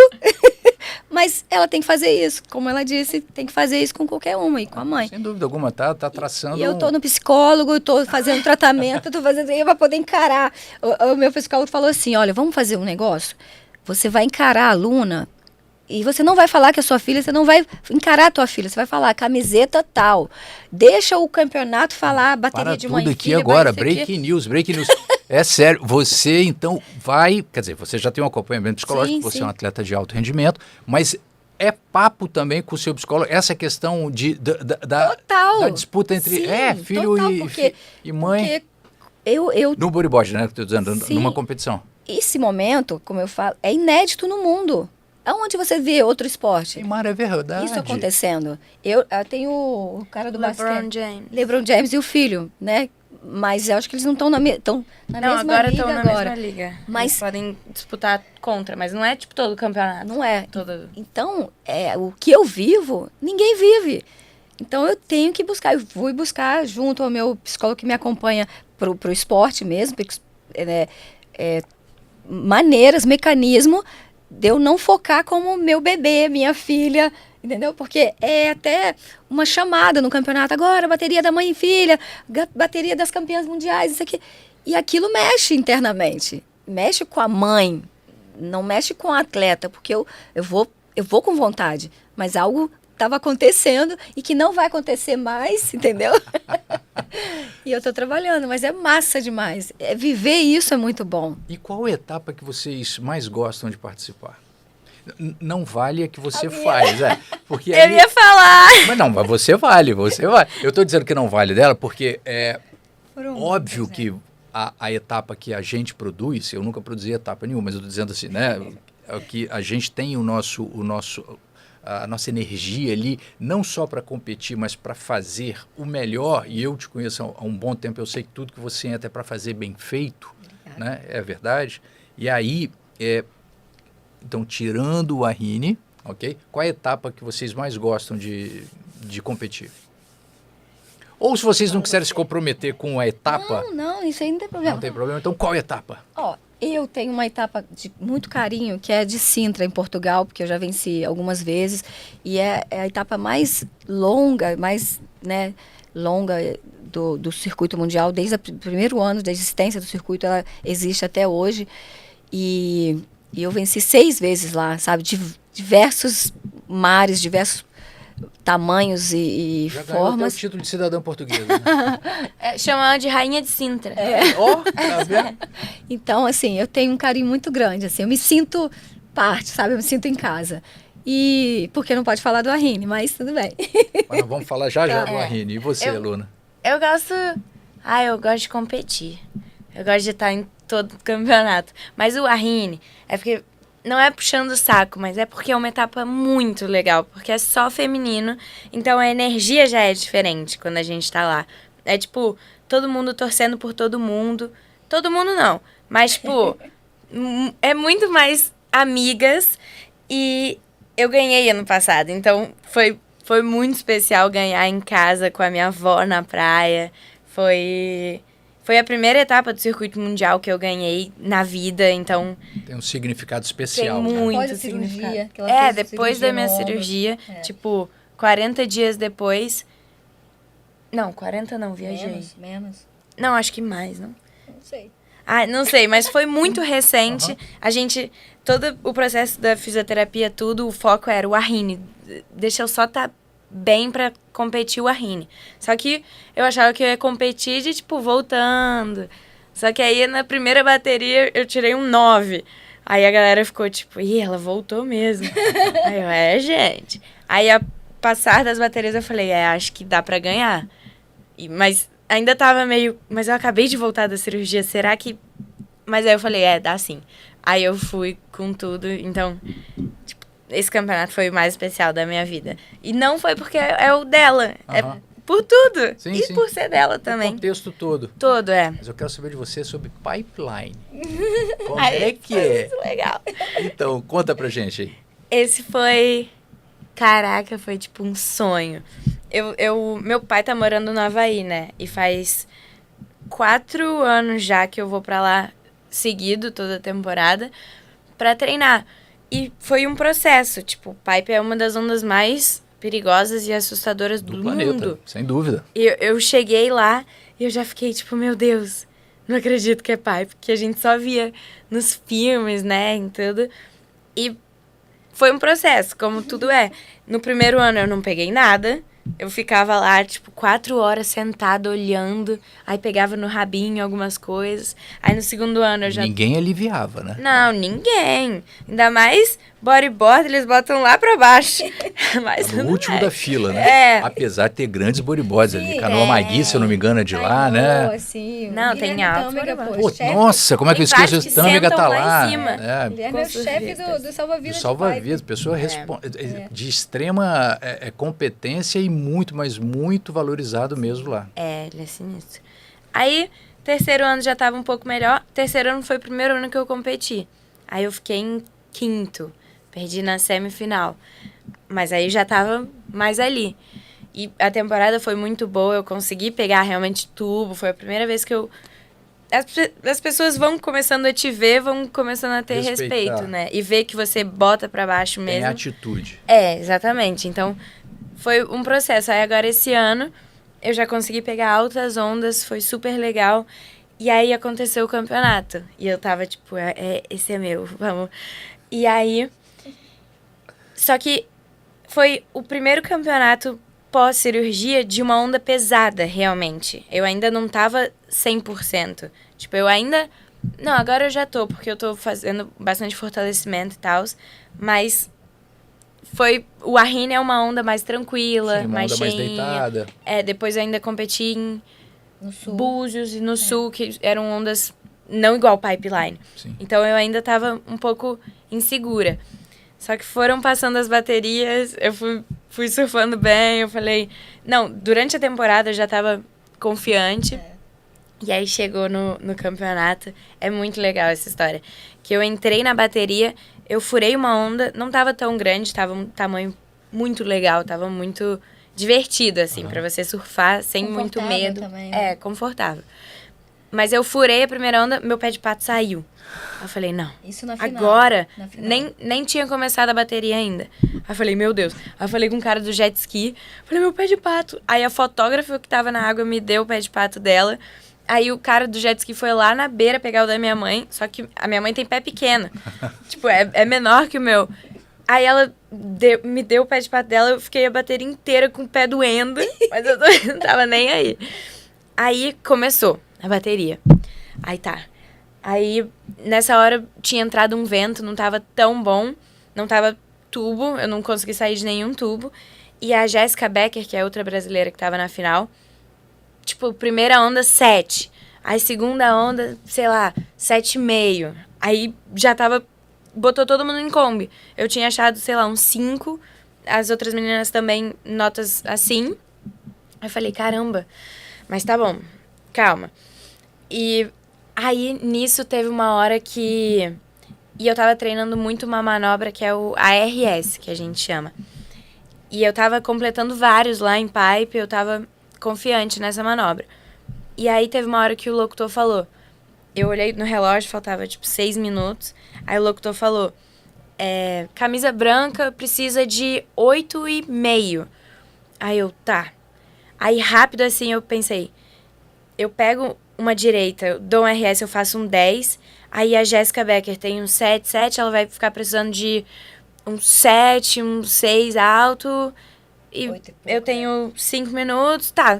[SPEAKER 2] Mas ela tem que fazer isso, como ela disse, tem que fazer isso com qualquer uma e com a mãe.
[SPEAKER 1] Sem dúvida alguma, tá traçando...
[SPEAKER 2] E eu tô no psicólogo, eu tô fazendo tratamento, eu tô fazendo isso pra poder encarar. O meu psicólogo falou assim, olha, vamos fazer um negócio? Você vai encarar a Luna e você não vai falar que é sua filha, você não vai encarar a tua filha, você vai falar camiseta tal. Deixa o campeonato falar bateria de mãe e filha.
[SPEAKER 1] Aqui agora, breaking news. É sério, você então vai... Quer dizer, você já tem um acompanhamento psicológico, você é um atleta de alto rendimento, mas é papo também com o seu psicólogo, essa questão da disputa entre filho e mãe.
[SPEAKER 2] Porque eu
[SPEAKER 1] no bodyboard, né, que eu estou dizendo, numa competição.
[SPEAKER 2] Esse momento, como eu falo, é inédito no mundo. Aonde você vê outro esporte?
[SPEAKER 1] Neymar, é verdade.
[SPEAKER 2] Isso acontecendo. Eu tenho o cara do basquete.
[SPEAKER 3] LeBron
[SPEAKER 2] James e o filho, né? Mas eu acho que eles não estão na mesma liga agora.
[SPEAKER 3] Mesma liga.
[SPEAKER 2] Mas
[SPEAKER 3] eles podem disputar contra, mas não é tipo todo o campeonato.
[SPEAKER 2] Não é. Então, o que eu vivo, ninguém vive. Então eu tenho que buscar. Eu fui buscar junto ao meu psicólogo que me acompanha pro esporte mesmo, maneiras, mecanismo de eu não focar como meu bebê, minha filha, entendeu? Porque é até uma chamada no campeonato. Agora, bateria da mãe e filha, bateria das campeãs mundiais, isso aqui. E aquilo mexe internamente. Mexe com a mãe, não mexe com o atleta, porque eu vou com vontade, mas algo estava acontecendo e que não vai acontecer mais, entendeu? E eu estou trabalhando, mas é massa demais. Viver isso é muito bom.
[SPEAKER 1] E qual etapa que vocês mais gostam de participar? Não vale a que você faz, porque
[SPEAKER 3] eu ia falar!
[SPEAKER 1] Mas você vale. Eu estou dizendo que não vale dela porque é óbvio que a etapa que a gente produz, eu nunca produzi etapa nenhuma, mas eu estou dizendo assim, né? Que a gente tem a nossa energia ali, não só para competir, mas para fazer o melhor, e eu te conheço há um bom tempo, eu sei que tudo que você entra é para fazer bem feito, né? É verdade. E aí, então, tirando o Arine, ok? Qual é a etapa que vocês mais gostam de competir? Ou se vocês não quiserem se comprometer com a etapa...
[SPEAKER 2] Não, isso aí não tem problema.
[SPEAKER 1] Não tem problema, então qual etapa?
[SPEAKER 2] Eu tenho uma etapa de muito carinho, que é de Sintra, em Portugal, porque eu já venci algumas vezes. E é a etapa mais longa, do circuito mundial. Desde o primeiro ano da existência do circuito, ela existe até hoje. E eu venci 6 vezes lá, sabe? diversos mares, diversos tamanhos e
[SPEAKER 1] Já ganhou até o
[SPEAKER 2] formas.
[SPEAKER 1] título de cidadã portuguesa. Né?
[SPEAKER 3] Chama ela de Rainha de Sintra.
[SPEAKER 1] Ó, tá vendo?
[SPEAKER 2] Então, assim, eu tenho um carinho muito grande, assim, eu me sinto parte, sabe? Eu me sinto em casa. E porque não pode falar do Arine, mas tudo bem.
[SPEAKER 1] Mas nós vamos falar já do
[SPEAKER 3] É.
[SPEAKER 1] Arine. E você,
[SPEAKER 3] Eu-
[SPEAKER 1] Luna?
[SPEAKER 3] Eu gosto. Eu gosto de competir. Eu gosto de estar em todo campeonato. Mas o Arine é porque. Não é puxando o saco, mas é porque é uma etapa muito legal. Porque é só feminino. Então a energia já é diferente quando a gente tá lá. É tipo, todo mundo torcendo por todo mundo. Todo mundo não. Mas, tipo, é muito mais amigas. E eu ganhei ano passado. Então foi muito especial ganhar em casa com a minha avó na praia. Foi a primeira etapa do circuito mundial que eu ganhei na vida, então
[SPEAKER 1] Tem um significado
[SPEAKER 3] tem
[SPEAKER 1] especial. Né?
[SPEAKER 3] muito
[SPEAKER 2] Após a cirurgia,
[SPEAKER 3] significado.
[SPEAKER 2] que ela fez a
[SPEAKER 3] Depois
[SPEAKER 2] cirurgia
[SPEAKER 3] da minha
[SPEAKER 2] no ombro.
[SPEAKER 3] cirurgia,
[SPEAKER 2] É.
[SPEAKER 3] tipo, 40 dias depois... Não, 40 não, viajei.
[SPEAKER 2] Menos.
[SPEAKER 3] Não, acho que mais, não?
[SPEAKER 2] Não sei.
[SPEAKER 3] Não sei, mas foi muito recente. A gente, todo o processo da fisioterapia, tudo, o foco era o Arine. Deixa eu só estar bem pra competir o Arine. Só que eu achava que eu ia competir de, tipo, voltando. Só que aí, na primeira bateria, eu tirei um 9. Aí a galera ficou, tipo, ela voltou mesmo. Aí eu, gente. Aí, a passar das baterias, eu falei, acho que dá pra ganhar. Mas ainda tava meio... Mas eu acabei de voltar da cirurgia, será que... Mas aí eu falei, dá sim. Aí eu fui com tudo, então... Tipo, esse campeonato foi o mais especial da minha vida. E não foi porque é o dela, é por tudo.
[SPEAKER 1] Sim,
[SPEAKER 3] e
[SPEAKER 1] sim.
[SPEAKER 3] por ser dela
[SPEAKER 1] O
[SPEAKER 3] também.
[SPEAKER 1] contexto todo.
[SPEAKER 3] Todo,
[SPEAKER 1] Mas eu quero saber de você sobre pipeline. Como
[SPEAKER 3] Aí,
[SPEAKER 1] é que é?
[SPEAKER 3] Muito legal.
[SPEAKER 1] Então, conta pra gente aí.
[SPEAKER 3] Esse foi... Caraca, foi tipo um sonho. Meu pai tá morando no Havaí, né? E faz 4 anos já que eu vou pra lá seguido toda a temporada pra treinar. E foi um processo. Tipo, pipe é uma das ondas mais perigosas e assustadoras do
[SPEAKER 1] planeta,
[SPEAKER 3] mundo.
[SPEAKER 1] sem dúvida.
[SPEAKER 3] E eu cheguei lá e eu já fiquei tipo, meu Deus, não acredito que é pipe. Que a gente só via nos filmes, né, em tudo. E foi um processo, como tudo é. No primeiro ano eu não peguei nada. Eu ficava lá, tipo, 4 horas sentada, olhando. Aí pegava no rabinho algumas coisas. Aí no segundo ano eu já...
[SPEAKER 1] Ninguém aliviava, né?
[SPEAKER 3] Não, ninguém. Ainda mais bodyboard, eles botam lá pra baixo. Mas
[SPEAKER 1] Tá no
[SPEAKER 3] tudo
[SPEAKER 1] último
[SPEAKER 3] bem.
[SPEAKER 1] da fila, né?
[SPEAKER 3] É.
[SPEAKER 1] Apesar de ter grandes bodyboards ali.
[SPEAKER 2] Sim,
[SPEAKER 1] Canoa Magui, se eu não me engano, é de lá,
[SPEAKER 2] Tainá,
[SPEAKER 1] né?
[SPEAKER 2] assim, o
[SPEAKER 3] Não,
[SPEAKER 2] Guilherme
[SPEAKER 3] tem alto
[SPEAKER 2] Tâmega,
[SPEAKER 3] bodyboard.
[SPEAKER 2] pô,
[SPEAKER 1] Pô,
[SPEAKER 2] chefe.
[SPEAKER 1] nossa, como é que eu
[SPEAKER 3] Tem vários
[SPEAKER 1] esqueço?
[SPEAKER 3] que
[SPEAKER 1] Tâmega
[SPEAKER 3] sentam
[SPEAKER 1] tá
[SPEAKER 3] lá
[SPEAKER 1] lá.
[SPEAKER 3] em cima.
[SPEAKER 1] É,
[SPEAKER 2] Guilherme é o chefe do
[SPEAKER 1] do
[SPEAKER 2] salva-vidas.
[SPEAKER 1] salva-vidas, pessoa de extrema competência e muito, mas muito valorizado mesmo lá.
[SPEAKER 3] Ele é sinistro. Aí, terceiro ano já tava um pouco melhor. Terceiro ano foi o primeiro ano que eu competi. Aí eu fiquei em quinto. Perdi na semifinal. Mas aí já tava mais ali. E a temporada foi muito boa. Eu consegui pegar realmente tubo. Foi a primeira vez que eu... As pessoas vão começando a te ver, vão começando a ter
[SPEAKER 1] Respeitar.
[SPEAKER 3] respeito, né? E ver que você bota pra baixo
[SPEAKER 1] Tem
[SPEAKER 3] mesmo.
[SPEAKER 1] atitude.
[SPEAKER 3] Exatamente. Então, foi um processo. Aí agora esse ano, eu já consegui pegar altas ondas, foi super legal. E aí aconteceu o campeonato. E eu tava tipo, esse é meu, vamos. E aí... Só que foi o primeiro campeonato pós-cirurgia de uma onda pesada, realmente. Eu ainda não tava 100%. Tipo, eu ainda... Não, agora eu já tô, porque eu tô fazendo bastante fortalecimento e tal. Mas foi... O Arine é uma onda mais tranquila,
[SPEAKER 1] Sim, uma
[SPEAKER 3] mais
[SPEAKER 1] onda mais
[SPEAKER 3] cheinha.
[SPEAKER 1] deitada.
[SPEAKER 3] Depois eu ainda competi em
[SPEAKER 2] No sul.
[SPEAKER 3] Búzios e no sul, que eram ondas não igual pipeline.
[SPEAKER 1] Sim.
[SPEAKER 3] Então eu ainda tava um pouco insegura. Só que foram passando as baterias, eu fui surfando bem, eu falei... Não, durante a temporada eu já tava confiante. E aí chegou no campeonato. É muito legal essa história. Que eu entrei na bateria, eu furei uma onda, não tava tão grande, tava um tamanho muito legal, tava muito divertido, assim, pra você surfar sem muito
[SPEAKER 2] Confortável
[SPEAKER 3] medo.
[SPEAKER 2] também, né?
[SPEAKER 3] Confortável. Mas eu furei a primeira onda, meu pé de pato saiu. Eu falei, não.
[SPEAKER 2] Isso na final.
[SPEAKER 3] Agora,
[SPEAKER 2] Na final.
[SPEAKER 3] nem tinha começado a bateria ainda. Aí eu falei, meu Deus. Aí eu falei com o cara do jet ski. Falei, meu pé de pato. Aí a fotógrafa que tava na água me deu o pé de pato dela. Aí o cara do jet ski foi lá na beira pegar o da minha mãe. Só que a minha mãe tem pé pequeno. Tipo, é menor que o meu. Aí ela me deu o pé de pato dela, eu fiquei a bateria inteira com o pé doendo, mas eu não tava nem aí. Aí começou a bateria. Aí tá. Aí nessa hora tinha entrado um vento, não tava tão bom, não tava tubo, eu não consegui sair de nenhum tubo. E a Jéssica Becker, que é outra brasileira que tava na final, tipo, primeira onda, 7. Aí segunda onda, sei lá, 7,5. Aí já tava... Botou todo mundo em Kombi. Eu tinha achado, sei lá, uns 5. As outras meninas também, notas assim. Aí eu falei, caramba. Mas tá bom, calma. E aí, nisso, teve uma hora que... E eu tava treinando muito uma manobra que é a ARS, que a gente chama. E eu tava completando vários lá em pipe, eu tava confiante nessa manobra. E aí teve uma hora que o locutor falou... Eu olhei no relógio, faltava, 6 minutos. Aí o locutor falou, camisa branca precisa de 8,5. Aí eu, tá. Aí rápido assim eu pensei, eu pego uma direita, eu dou um RS, eu faço um 10. Aí a Jéssica Becker tem um 7, ela vai ficar precisando de um 7, um 6 alto... E eu tenho 5 minutos, tá,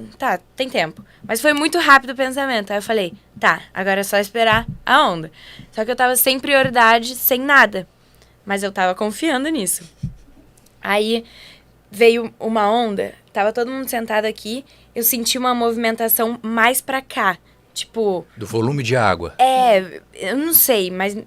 [SPEAKER 3] tem tempo. Mas foi muito rápido o pensamento. Aí eu falei, tá, agora é só esperar a onda. Só que eu tava sem prioridade, sem nada. Mas eu tava confiando nisso. Aí veio uma onda, tava todo mundo sentado aqui, eu senti uma movimentação mais pra cá. Tipo...
[SPEAKER 1] Do volume de água.
[SPEAKER 3] Eu não sei, mas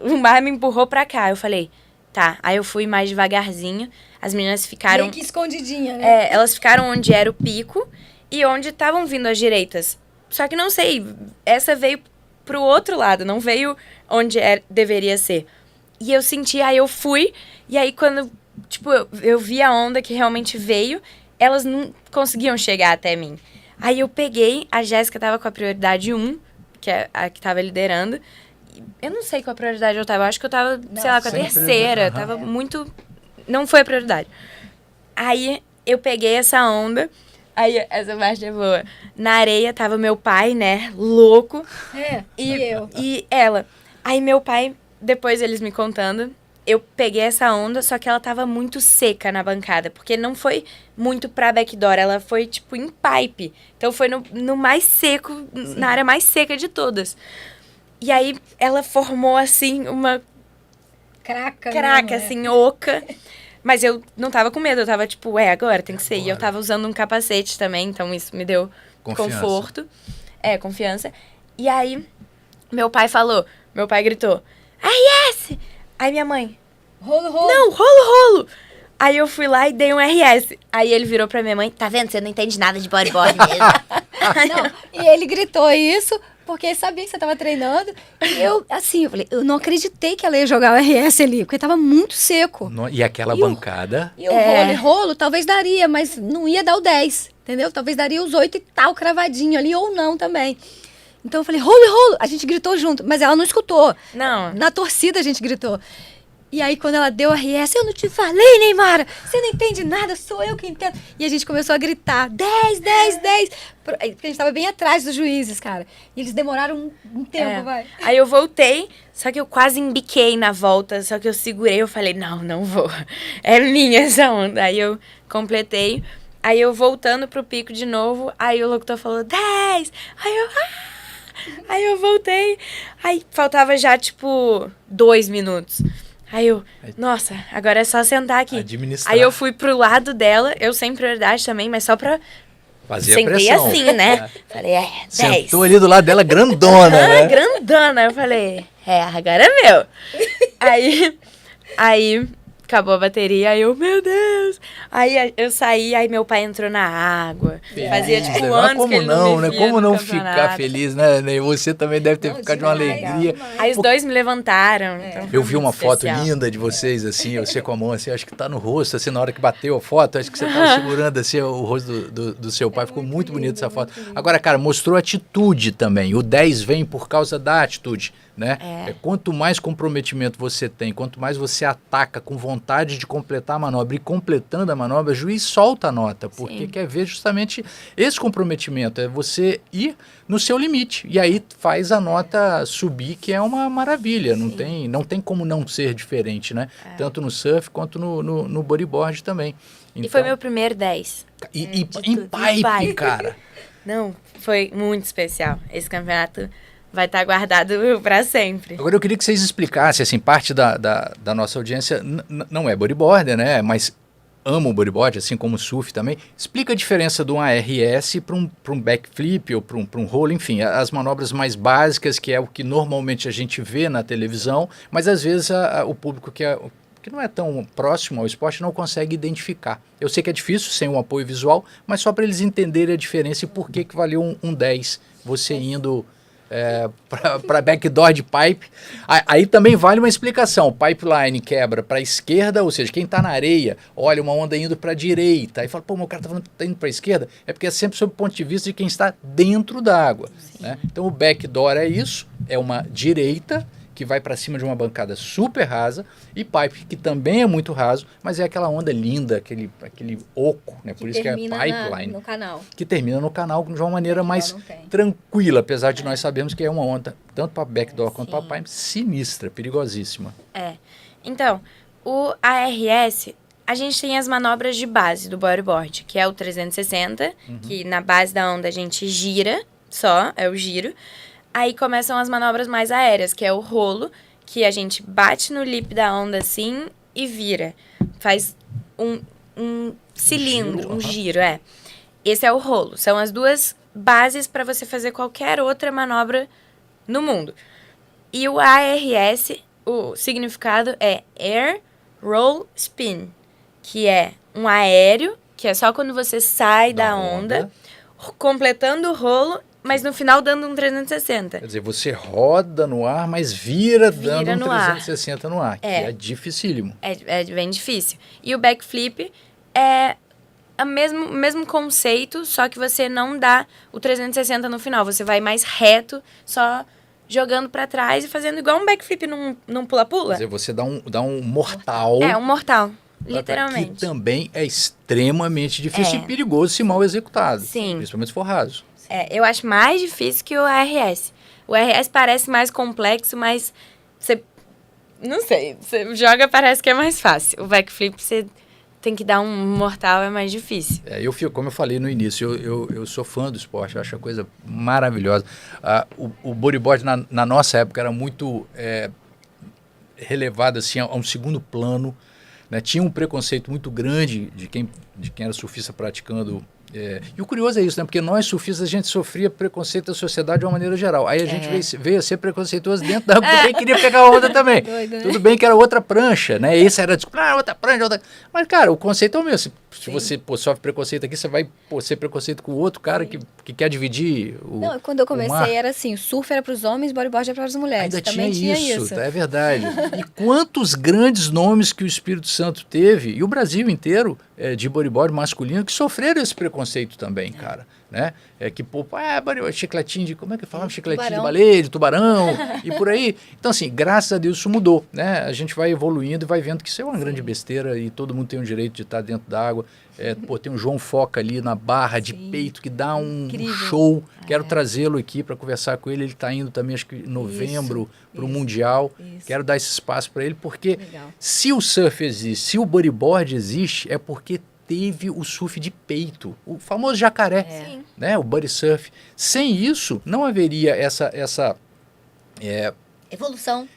[SPEAKER 3] o mar me empurrou pra cá. Eu falei, tá. Aí eu fui mais devagarzinho. As meninas ficaram...
[SPEAKER 2] Meio que escondidinha, né?
[SPEAKER 3] Elas ficaram onde era o pico e onde estavam vindo as direitas. Só que não sei, essa veio pro outro lado, não veio onde deveria ser. E eu senti, aí eu fui, e aí quando, eu vi a onda que realmente veio, elas não conseguiam chegar até mim. Aí eu peguei, a Jéssica tava com a prioridade 1, que é a que tava liderando. Eu não sei qual a prioridade eu tava, eu acho que eu tava, sei lá, com a terceira, tava muito... Não foi a prioridade. Aí eu peguei essa onda. Aí essa parte é boa. Na areia tava meu pai, né? Louco. E ela. Aí meu pai, depois eles me contando, eu peguei essa onda, só que ela tava muito seca na bancada. Porque não foi muito pra backdoor, ela foi em pipe. Então foi no mais seco, sim, na área mais seca de todas. E aí ela formou assim uma... Craca, assim, oca. Mas eu não tava com medo, eu tava agora tem que ser. E eu tava usando um capacete também, então isso me deu conforto. Confiança. E aí, meu pai gritou, RS! Aí minha mãe,
[SPEAKER 2] rolo.
[SPEAKER 3] Não, rolo. Aí eu fui lá e dei um RS. Aí ele virou pra minha mãe, tá vendo? Você não entende nada de bodyboard mesmo.
[SPEAKER 2] Não, e ele gritou isso... Porque sabia que você tava treinando. E eu falei, eu não acreditei que ela ia jogar o RS ali, porque tava muito seco.
[SPEAKER 1] E aquela bancada...
[SPEAKER 2] E o rolo talvez daria, mas não ia dar o 10, entendeu? Talvez daria os 8 e tal, cravadinho ali, ou não também. Então eu falei, rolo. A gente gritou junto, mas ela não escutou.
[SPEAKER 3] Não.
[SPEAKER 2] Na torcida a gente gritou. E aí, quando ela deu a RS, eu não te falei, Neymara, você não entende nada, sou eu que entendo. E a gente começou a gritar, 10. Porque a gente tava bem atrás dos juízes, cara. E eles demoraram um tempo, vai.
[SPEAKER 3] Aí eu voltei, só que eu quase embiquei na volta, só que eu segurei, eu falei, não vou. É minha essa onda. Aí eu completei, aí eu voltando pro pico de novo, aí o locutor falou, 10. Aí eu voltei, aí faltava já, 2 minutos. Aí eu, nossa, agora é só sentar aqui.
[SPEAKER 1] Administrar.
[SPEAKER 3] Aí eu fui pro lado dela, eu sem prioridade também, mas só pra...
[SPEAKER 1] Fazer
[SPEAKER 3] Sentei
[SPEAKER 1] a pressão.
[SPEAKER 3] assim, né? Falei, 10.
[SPEAKER 1] Sentou ali do lado dela, grandona, né?
[SPEAKER 3] Grandona. Eu falei, agora é meu. Aí acabou a bateria, aí eu, meu Deus. Aí eu saí, aí meu pai entrou na água. Fazia, anos que ele não me via
[SPEAKER 1] Como
[SPEAKER 3] no
[SPEAKER 1] não
[SPEAKER 3] campeonato.
[SPEAKER 1] ficar feliz, né? E você também deve ter ficado de uma alegria.
[SPEAKER 3] Aí os dois me levantaram. Então
[SPEAKER 1] Eu vi uma foto
[SPEAKER 3] especial.
[SPEAKER 1] linda de vocês, assim, você com a mão, assim, acho que tá no rosto, assim, na hora que bateu a foto, acho que você tava segurando, assim, o rosto do seu pai, ficou muito bonito essa foto. Agora, cara, mostrou atitude também, o 10 vem por causa da atitude, né? Quanto mais comprometimento você tem, quanto mais você ataca com vontade de completar a manobra e completando a manobra, o juiz solta a nota, porque quer ver justamente esse comprometimento, é você ir no seu limite, e aí faz a nota subir, que é uma maravilha, não tem como não ser diferente, né? Tanto no surf quanto no bodyboard também. Então,
[SPEAKER 3] e foi meu primeiro 10.
[SPEAKER 1] Em pipe, cara.
[SPEAKER 3] Não, foi muito especial. Esse campeonato vai estar guardado para sempre.
[SPEAKER 1] Agora eu queria que vocês explicassem, assim, parte da nossa audiência não é bodyboarder, né? Mas ama o bodyboard, assim como o surf também. Explica a diferença de um ARS para um backflip ou para um roll, enfim, as manobras mais básicas, que é o que normalmente a gente vê na televisão, mas às vezes o público que não é tão próximo ao esporte não consegue identificar. Eu sei que é difícil sem um apoio visual, mas só para eles entenderem a diferença e por que valeu um 10 você indo para backdoor de pipe. Aí também vale uma explicação. O pipeline quebra para a esquerda, ou seja, quem está na areia olha uma onda indo para a direita e fala, pô, meu cara está falando que está indo para a esquerda. É porque é sempre sob o ponto de vista de quem está dentro da água, né? Então o backdoor é isso, é uma direita que vai para cima de uma bancada super rasa, e pipe, que também é muito raso, mas é aquela onda linda, aquele oco, né? Por isso que é pipeline.
[SPEAKER 2] No canal.
[SPEAKER 1] Que termina no canal de uma maneira mais tranquila, apesar de nós sabermos que é uma onda, tanto para backdoor quanto para pipe, sinistra, perigosíssima.
[SPEAKER 3] Então, o ARS, a gente tem as manobras de base do bodyboard, que é o 360, que na base da onda a gente gira, é o giro. Aí começam as manobras mais aéreas, que é o rolo, que a gente bate no lip da onda assim e vira. Faz um cilindro, um giro, Esse é o rolo. São as duas bases para você fazer qualquer outra manobra no mundo. E o ARS, o significado é Air, Roll, Spin, que é um aéreo, que é só quando você sai da onda, completando o rolo, mas no final dando um 360.
[SPEAKER 1] Quer dizer, você roda no ar, mas vira dando um 360 no ar, que é dificílimo.
[SPEAKER 3] É bem difícil. E o backflip é o mesmo conceito, só que você não dá o 360 no final. Você vai mais reto, só jogando pra trás e fazendo igual um backflip num pula-pula.
[SPEAKER 1] Quer dizer, você dá um mortal.
[SPEAKER 3] Um mortal, literalmente.
[SPEAKER 1] Que também é extremamente difícil e perigoso se mal executado.
[SPEAKER 3] Sim.
[SPEAKER 1] Principalmente se for raso.
[SPEAKER 3] Eu acho mais difícil que o ARS. O ARS parece mais complexo, mas você... Não sei, você joga, parece que é mais fácil. O backflip, você tem que dar um mortal, é mais difícil.
[SPEAKER 1] Como eu falei no início, eu sou fã do esporte, eu acho a coisa maravilhosa. O bodyboard, na nossa época, era muito relevado assim, a um segundo plano, né? Tinha um preconceito muito grande de quem era surfista praticando. E o curioso é isso, né? Porque nós surfistas, a gente sofria preconceito da sociedade de uma maneira geral. Aí a gente veio a ser preconceituoso dentro da água, porque queria pegar a onda também.
[SPEAKER 2] Doido, né?
[SPEAKER 1] Tudo bem que era outra prancha, né? Esse era outra prancha, outra... Mas, cara, o conceito é o mesmo. Se você sofre preconceito aqui, você vai ser preconceito com o outro cara que quer dividir o
[SPEAKER 2] Não, quando eu comecei
[SPEAKER 1] mar.
[SPEAKER 2] era assim, o surf era para os homens, bodyboard era para as mulheres.
[SPEAKER 1] Ainda
[SPEAKER 2] Também tinha isso.
[SPEAKER 1] É verdade. E quantos grandes nomes que o Espírito Santo teve, e o Brasil inteiro, de bodyboard masculino, que sofreram esse preconceito também, cara. Né? Chicletinho de... Como é que falava? Chicletinho de baleia, de tubarão, e por aí. Então, assim, graças a Deus isso mudou, né? A gente vai evoluindo e vai vendo que isso é uma grande besteira e todo mundo tem o direito de estar dentro da água. Tem um João Foca ali na barra de peito que dá um show. Quero trazê-lo aqui para conversar com ele. Ele está indo também, acho que em novembro, para o Mundial. Quero dar esse espaço para ele, porque se o surf existe, se o bodyboard existe, é porque teve o surf de peito, o famoso jacaré, né? O buddy surf. Sem isso, não haveria essa evolução.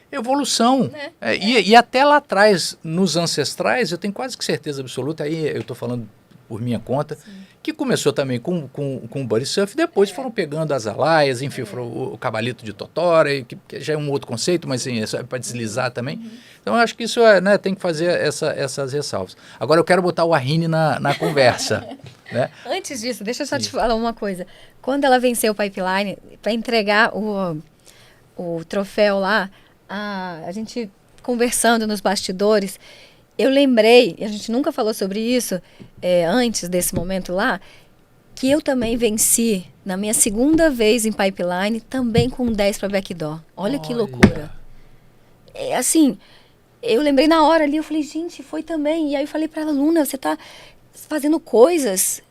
[SPEAKER 1] Né? E até lá atrás, nos ancestrais, eu tenho quase que certeza absoluta, aí eu estou falando por minha conta, que começou também com o buddy surf, depois foram pegando as alaias, enfim, o cabalito de Totora, que já é um outro conceito, mas assim, é para deslizar também. Então, eu acho que isso né, tem que fazer essas ressalvas. Agora, eu quero botar o Arine na conversa. Né?
[SPEAKER 2] Antes disso, deixa eu só te falar uma coisa. Quando ela venceu o Pipeline, para entregar o troféu lá, a gente conversando nos bastidores, eu lembrei, a gente nunca falou sobre isso antes desse momento lá, que eu também venci Na minha segunda vez em pipeline, também com 10 para backdoor. Olha que loucura. É assim, eu lembrei na hora ali, eu falei, gente, foi também. E aí eu falei para ela, Luna, você tá fazendo coisas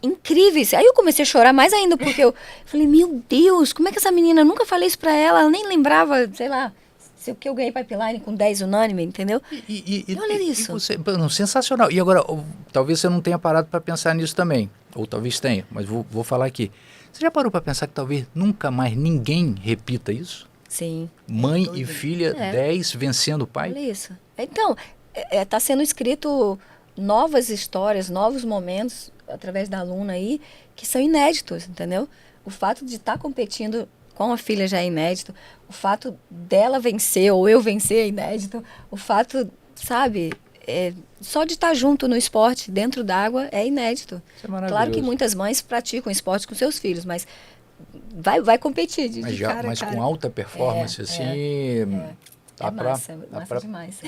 [SPEAKER 2] incríveis. Aí eu comecei a chorar mais ainda, porque eu falei, meu Deus, como é que essa menina, eu nunca falei isso pra ela nem lembrava, sei lá, se o que eu ganhei pipeline com 10 unânime, entendeu? Olha isso.
[SPEAKER 1] Sensacional. E agora, talvez você não tenha parado para pensar nisso também, ou talvez tenha, mas vou falar aqui. Você já parou para pensar que talvez nunca mais ninguém repita isso?
[SPEAKER 2] Sim.
[SPEAKER 1] Mãe e filha, 10 vencendo o pai?
[SPEAKER 2] Olha isso. Então, tá sendo escrito novas histórias, novos momentos, através da Luna aí, que são inéditos, entendeu? O fato de estar competindo com a filha já é inédito, o fato dela vencer ou eu vencer é inédito, o fato, sabe, só de estar junto no esporte, dentro d'água, é inédito.
[SPEAKER 1] Isso é maravilhoso.
[SPEAKER 2] Claro que muitas mães praticam esporte com seus filhos, mas vai competir de cara a
[SPEAKER 1] mas
[SPEAKER 2] cara.
[SPEAKER 1] com alta performance, Dá
[SPEAKER 2] massa
[SPEAKER 1] pra,
[SPEAKER 2] demais.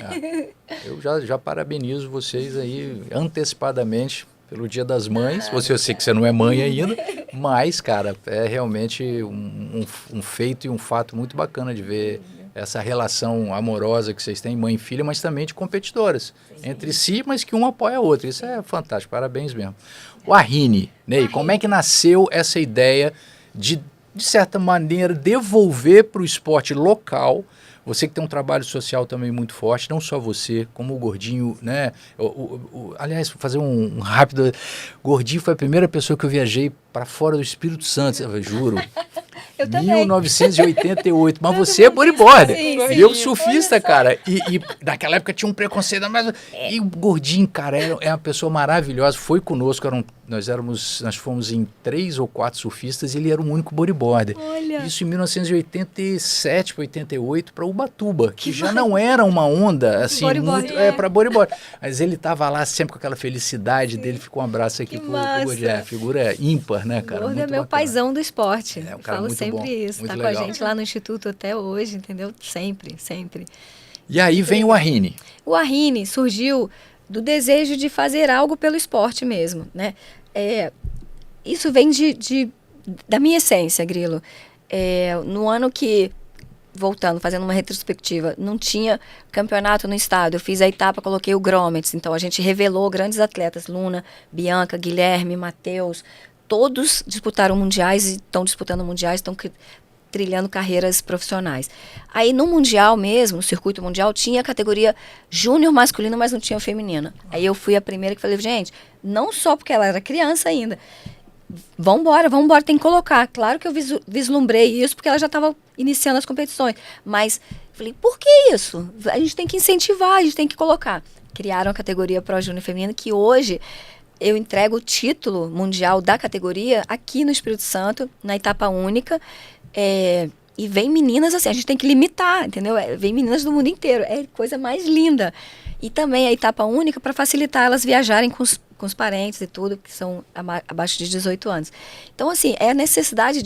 [SPEAKER 1] Eu já parabenizo vocês aí antecipadamente pelo Dia das Mães. Eu sei que você não é mãe ainda, mas, cara, é realmente um feito e um fato muito bacana de ver essa relação amorosa que vocês têm, mãe e filha, mas também de competidoras entre si, mas que um apoia a outra. Isso é fantástico, parabéns mesmo. O Arrini, Ney, como é que nasceu essa ideia de certa maneira, devolver para o esporte local? Você que tem um trabalho social também muito forte, não só você, como o Gordinho, né? Aliás, vou fazer um rápido. Gordinho foi a primeira pessoa que eu viajei para fora do Espírito Santo, eu juro.
[SPEAKER 2] Eu também.
[SPEAKER 1] 1988. Mas você é bodyboarder.
[SPEAKER 2] Sim,
[SPEAKER 1] eu surfista, cara. E naquela época tinha um preconceito. Mas, e o Gordinho, cara, é uma pessoa maravilhosa. Foi conosco. Nós fomos em 3 ou 4 surfistas e ele era o único bodyboarder.
[SPEAKER 2] Olha.
[SPEAKER 1] Isso em 1987 para 88 para Ubatuba, que já não era uma onda assim muito para bodyboard. Mas ele tava lá sempre com aquela felicidade dele. Ficou um abraço aqui pro Gordinho. Figura ímpar, né, cara?
[SPEAKER 2] Gordo é meu paizão do esporte.
[SPEAKER 1] Um cara
[SPEAKER 2] falo
[SPEAKER 1] muito
[SPEAKER 2] sempre
[SPEAKER 1] bom,
[SPEAKER 2] isso. Tá
[SPEAKER 1] legal.
[SPEAKER 2] com a gente lá no Instituto até hoje, entendeu? Sempre, sempre.
[SPEAKER 1] E aí vem o Arrini.
[SPEAKER 2] O Arrini surgiu do desejo de fazer algo pelo esporte mesmo, né? Isso vem da minha essência, Grilo. No ano que, voltando, fazendo uma retrospectiva, não tinha campeonato no estado. Eu fiz a etapa, coloquei o Gromets. Então, a gente revelou grandes atletas. Luna, Bianca, Guilherme, Matheus. Todos disputaram mundiais e estão disputando mundiais, estão trilhando carreiras profissionais. Aí, no mundial mesmo, no circuito mundial, tinha a categoria júnior masculino, mas não tinha feminina. Aí eu fui a primeira que falei, gente, não só porque ela era criança ainda, vambora, tem que colocar. Claro que eu vislumbrei isso, porque ela já estava iniciando as competições. Mas, falei, por que isso? A gente tem que incentivar, a gente tem que colocar. Criaram a categoria Pro Júnior Feminino, que hoje eu entrego o título mundial da categoria aqui no Espírito Santo, na etapa única. E vem meninas assim, a gente tem que limitar, entendeu? Vem meninas do mundo inteiro, é coisa mais linda. E também a etapa única para facilitar elas viajarem com os parentes e tudo, que são abaixo de 18 anos. Então, assim, é a necessidade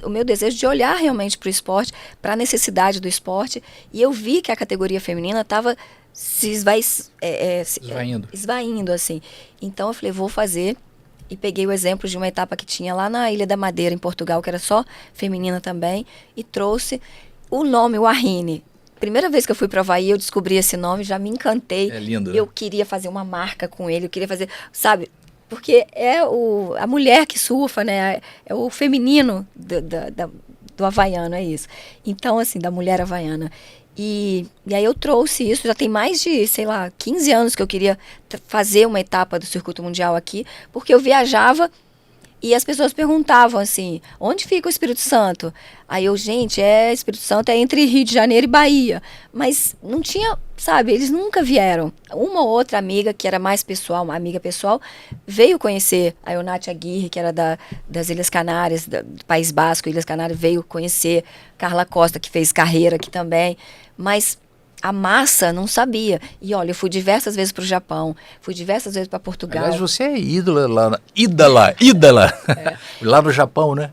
[SPEAKER 2] o meu desejo de olhar realmente para o esporte, para a necessidade do esporte. E eu vi que a categoria feminina estava se esvaindo, assim. Então, eu falei, vou fazer. E peguei o exemplo de uma etapa que tinha lá na Ilha da Madeira, em Portugal, que era só feminina também, e trouxe o nome, o Arrini. Primeira vez que eu fui para o Havaí, eu descobri esse nome, já me encantei.
[SPEAKER 1] É lindo, né?
[SPEAKER 2] Eu queria fazer uma marca com ele, eu queria fazer, sabe? Porque a mulher que surfa, né? É o feminino do havaiano, é isso. Então, assim, da mulher havaiana. E aí eu trouxe isso, já tem mais de, 15 anos que eu queria fazer uma etapa do circuito mundial aqui, porque eu viajava e as pessoas perguntavam assim, onde fica o Espírito Santo? Aí eu, gente, Espírito Santo é entre Rio de Janeiro e Bahia. Mas não tinha, sabe, eles nunca vieram. Uma ou outra amiga, que era mais pessoal, uma amiga pessoal, veio conhecer a Eunate Aguirre, que era das Ilhas Canárias, do País Basco, Ilhas Canárias, veio conhecer Carla Costa, que fez carreira aqui também. Mas a massa não sabia. E olha, eu fui diversas vezes para o Japão, fui diversas vezes para Portugal.
[SPEAKER 1] Aliás, você é ídola lá, lá no Japão, né?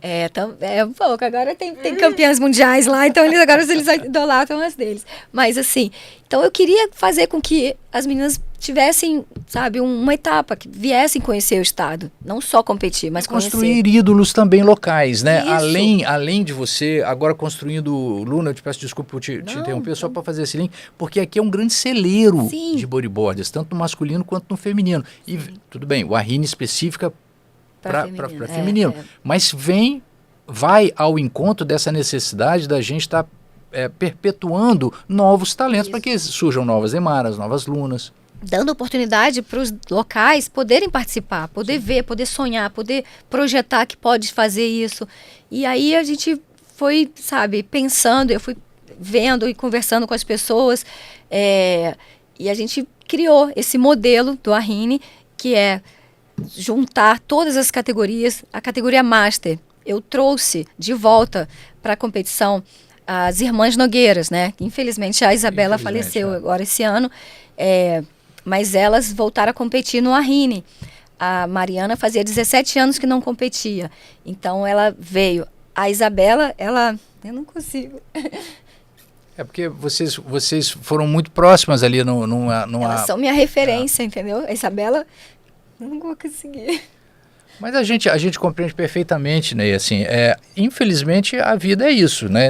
[SPEAKER 2] Um pouco. Agora tem campeãs mundiais lá, então eles idolatram as deles. Mas assim, então eu queria fazer com que as meninas tivessem, sabe, uma etapa, que viessem conhecer o estado. Não só competir, mas
[SPEAKER 1] construir ídolos também locais, né?
[SPEAKER 2] Isso.
[SPEAKER 1] Além de você, agora construindo, Luna, eu te peço desculpa por te interromper, só para fazer esse link, porque aqui é um grande celeiro de bodyboards, tanto no masculino quanto no feminino. E tudo bem, o Arrini específica para feminino. Mas vai ao encontro dessa necessidade da gente estar perpetuando novos talentos para que surjam novas Emaras, novas Lunas.
[SPEAKER 2] Dando oportunidade para os locais poderem participar, poder ver, poder sonhar, poder projetar que pode fazer isso. E aí a gente foi, sabe, pensando, eu fui vendo e conversando com as pessoas, e a gente criou esse modelo do Arrini, que é juntar todas as categorias, a categoria Master. Eu trouxe de volta para a competição as irmãs Nogueiras, né? Infelizmente a Isabela faleceu agora esse ano, mas elas voltaram a competir no Arrini. A Mariana fazia 17 anos que não competia, então ela veio. A Isabela, eu não consigo.
[SPEAKER 1] É porque vocês foram muito próximas ali numa...
[SPEAKER 2] Elas são minha referência, entendeu? A Isabela, não vou conseguir.
[SPEAKER 1] Mas a gente compreende perfeitamente, né? Assim, infelizmente a vida é isso, né?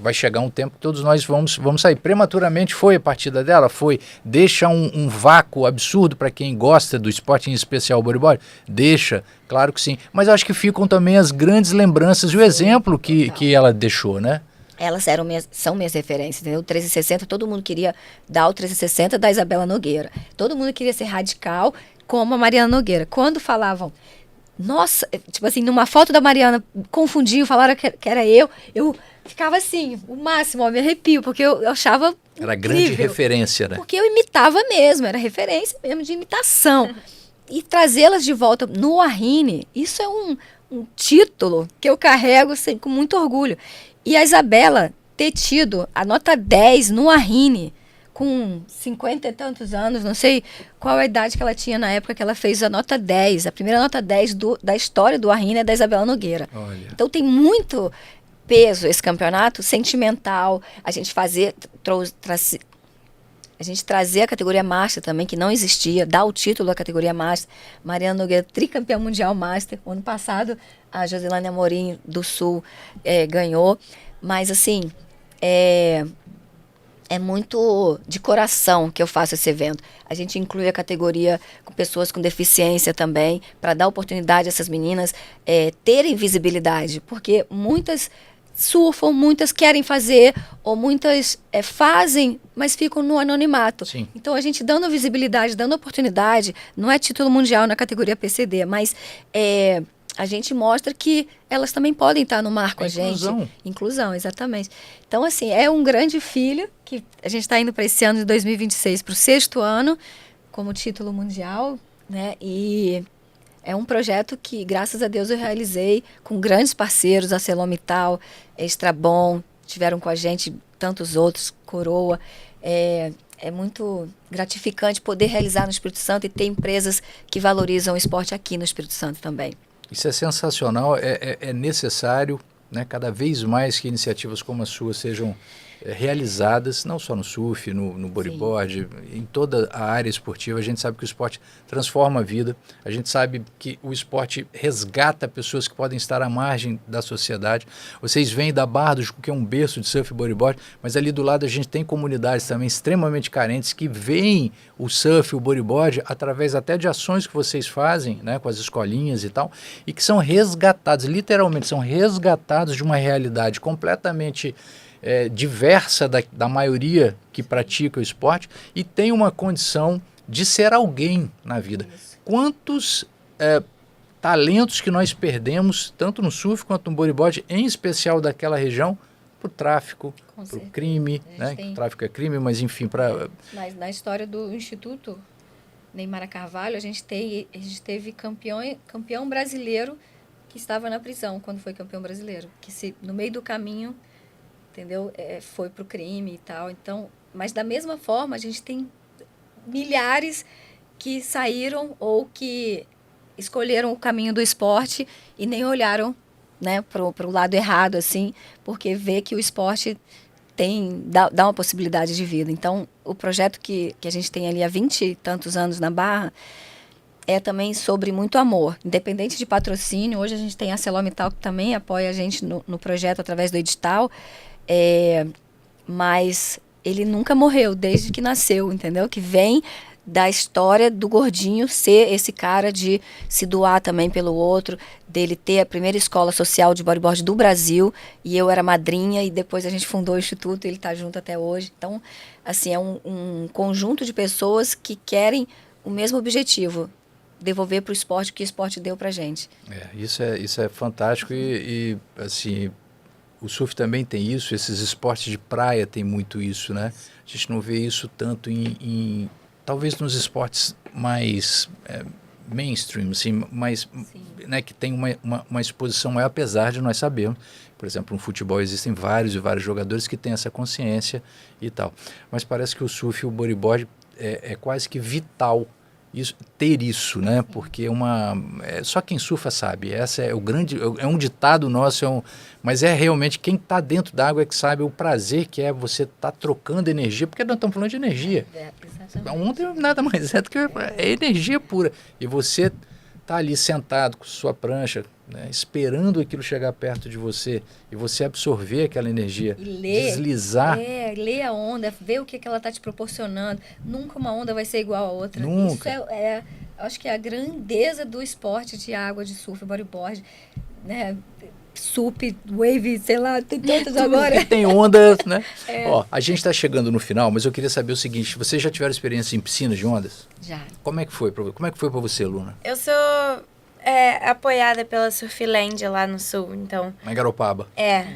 [SPEAKER 1] Vai chegar um tempo que todos nós vamos sair. Prematuramente foi a partida dela? Foi. Deixa um vácuo absurdo para quem gosta do esporte, em especial o bodyboard? Deixa, claro que sim. Mas eu acho que ficam também as grandes lembranças e o exemplo que ela deixou, né?
[SPEAKER 2] Elas são minhas referências, entendeu? O 1360, todo mundo queria dar o 1360 da Isabela Nogueira. Todo mundo queria ser radical como a Mariana Nogueira. Quando falavam... Nossa, tipo assim, numa foto da Mariana, confundiam, falaram que era eu ficava assim, o máximo, me arrepio, porque eu achava
[SPEAKER 1] Era
[SPEAKER 2] incrível,
[SPEAKER 1] grande referência, né?
[SPEAKER 2] porque eu imitava mesmo, era referência mesmo de imitação. E trazê-las de volta no Arrini, isso é um título que eu carrego assim, com muito orgulho. E a Isabela ter tido a nota 10 no Arrini, com 50 e tantos anos, não sei qual a idade que ela tinha na época que ela fez a nota 10. A primeira nota 10 da história do Arrini é da Isabela Nogueira.
[SPEAKER 1] Olha.
[SPEAKER 2] Então tem muito peso esse campeonato sentimental, a gente trazer a categoria Master também, que não existia, dar o título da categoria Master. Mariana Nogueira, tricampeã mundial Master. O ano passado, a Josilane Amorim do Sul ganhou. Mas assim, é muito de coração que eu faço esse evento. A gente inclui a categoria com pessoas com deficiência também, para dar oportunidade a essas meninas terem visibilidade, porque muitas surfam, muitas querem fazer, ou muitas fazem, mas ficam no anonimato.
[SPEAKER 1] Sim.
[SPEAKER 2] Então a gente dando visibilidade, dando oportunidade, não é título mundial na categoria PCD, mas a gente mostra que elas também podem estar no mar com a gente. Inclusão, exatamente. Então, assim, é um grande filho que a gente está indo para esse ano de 2026, para o 6º ano, como título mundial, né? E é um projeto que, graças a Deus, eu realizei com grandes parceiros, a ArcelorMittal, Extrabom, tiveram com a gente tantos outros, Coroa. É muito gratificante poder realizar no Espírito Santo e ter empresas que valorizam o esporte aqui no Espírito Santo também.
[SPEAKER 1] Isso é sensacional, é necessário, né, cada vez mais que iniciativas como a sua sejam realizadas, não só no surf, no bodyboard, em toda a área esportiva. A gente sabe que o esporte transforma a vida, a gente sabe que o esporte resgata pessoas que podem estar à margem da sociedade. Vocês vêm da Barra do Jucu, que é um berço de surf e bodyboard, mas ali do lado a gente tem comunidades também extremamente carentes que veem o surf, o bodyboard, através até de ações que vocês fazem, né, com as escolinhas e tal, e que são resgatados, literalmente são resgatados de uma realidade completamente diversa da maioria que pratica o esporte e tem uma condição de ser alguém na vida. Isso. Quantos talentos que nós perdemos, tanto no surf quanto no bodyboard, em especial daquela região, para o tráfico, para o crime, né? O tráfico é crime, mas enfim, para...
[SPEAKER 2] Na história do Instituto Neymar Carvalho, a gente teve campeão brasileiro que estava na prisão quando foi campeão brasileiro, que no meio do caminho, entendeu? Foi pro crime e tal. Então, mas da mesma forma, a gente tem milhares que saíram ou que escolheram o caminho do esporte e nem olharam, né, pro lado errado, assim, porque vê que o esporte dá uma possibilidade de vida. Então, o projeto que a gente tem ali há 20 e tantos anos na Barra é também sobre muito amor, independente de patrocínio. Hoje a gente tem a ArcelorMittal que também apoia a gente no projeto através do edital, mas ele nunca morreu desde que nasceu, entendeu? Que vem da história do gordinho ser esse cara de se doar também pelo outro, dele ter a primeira escola social de bodyboard do Brasil, e eu era madrinha, e depois a gente fundou o Instituto, e ele está junto até hoje. Então, assim, é um conjunto de pessoas que querem o mesmo objetivo, devolver para o esporte o que o esporte deu para a gente.
[SPEAKER 1] Isso é fantástico e assim, o surf também tem isso, esses esportes de praia tem muito isso, né? A gente não vê isso tanto talvez nos esportes mais mainstream, assim, mais, né, que tem uma exposição maior, apesar de nós sabermos. Por exemplo, no futebol existem vários jogadores que têm essa consciência e tal. Mas parece que o surf e o bodyboard é quase que vital ter isso, né? Porque só quem surfa sabe. Essa é um ditado nosso, mas é realmente quem está dentro d'água é que sabe o prazer que é você estar trocando energia, porque nós estamos falando de energia. A onda nada mais é do que energia pura. E você está ali sentado com sua prancha, né, esperando aquilo chegar perto de você e você absorver aquela energia, deslizar.
[SPEAKER 2] Ler a onda, ver o que ela está te proporcionando. Nunca uma onda vai ser igual a outra.
[SPEAKER 1] Nunca.
[SPEAKER 2] Isso acho que é a grandeza do esporte de água, de surf, bodyboard, né? Sup, wave, sei lá, tem tantos agora.
[SPEAKER 1] Que tem ondas, né? Ó, a gente está chegando no final, mas eu queria saber o seguinte: vocês já tiveram experiência em piscinas de ondas?
[SPEAKER 2] Já.
[SPEAKER 1] Como é que foi para você, Luna?
[SPEAKER 3] Eu sou apoiada pela Surfland lá no sul, então...
[SPEAKER 1] Em Garopaba.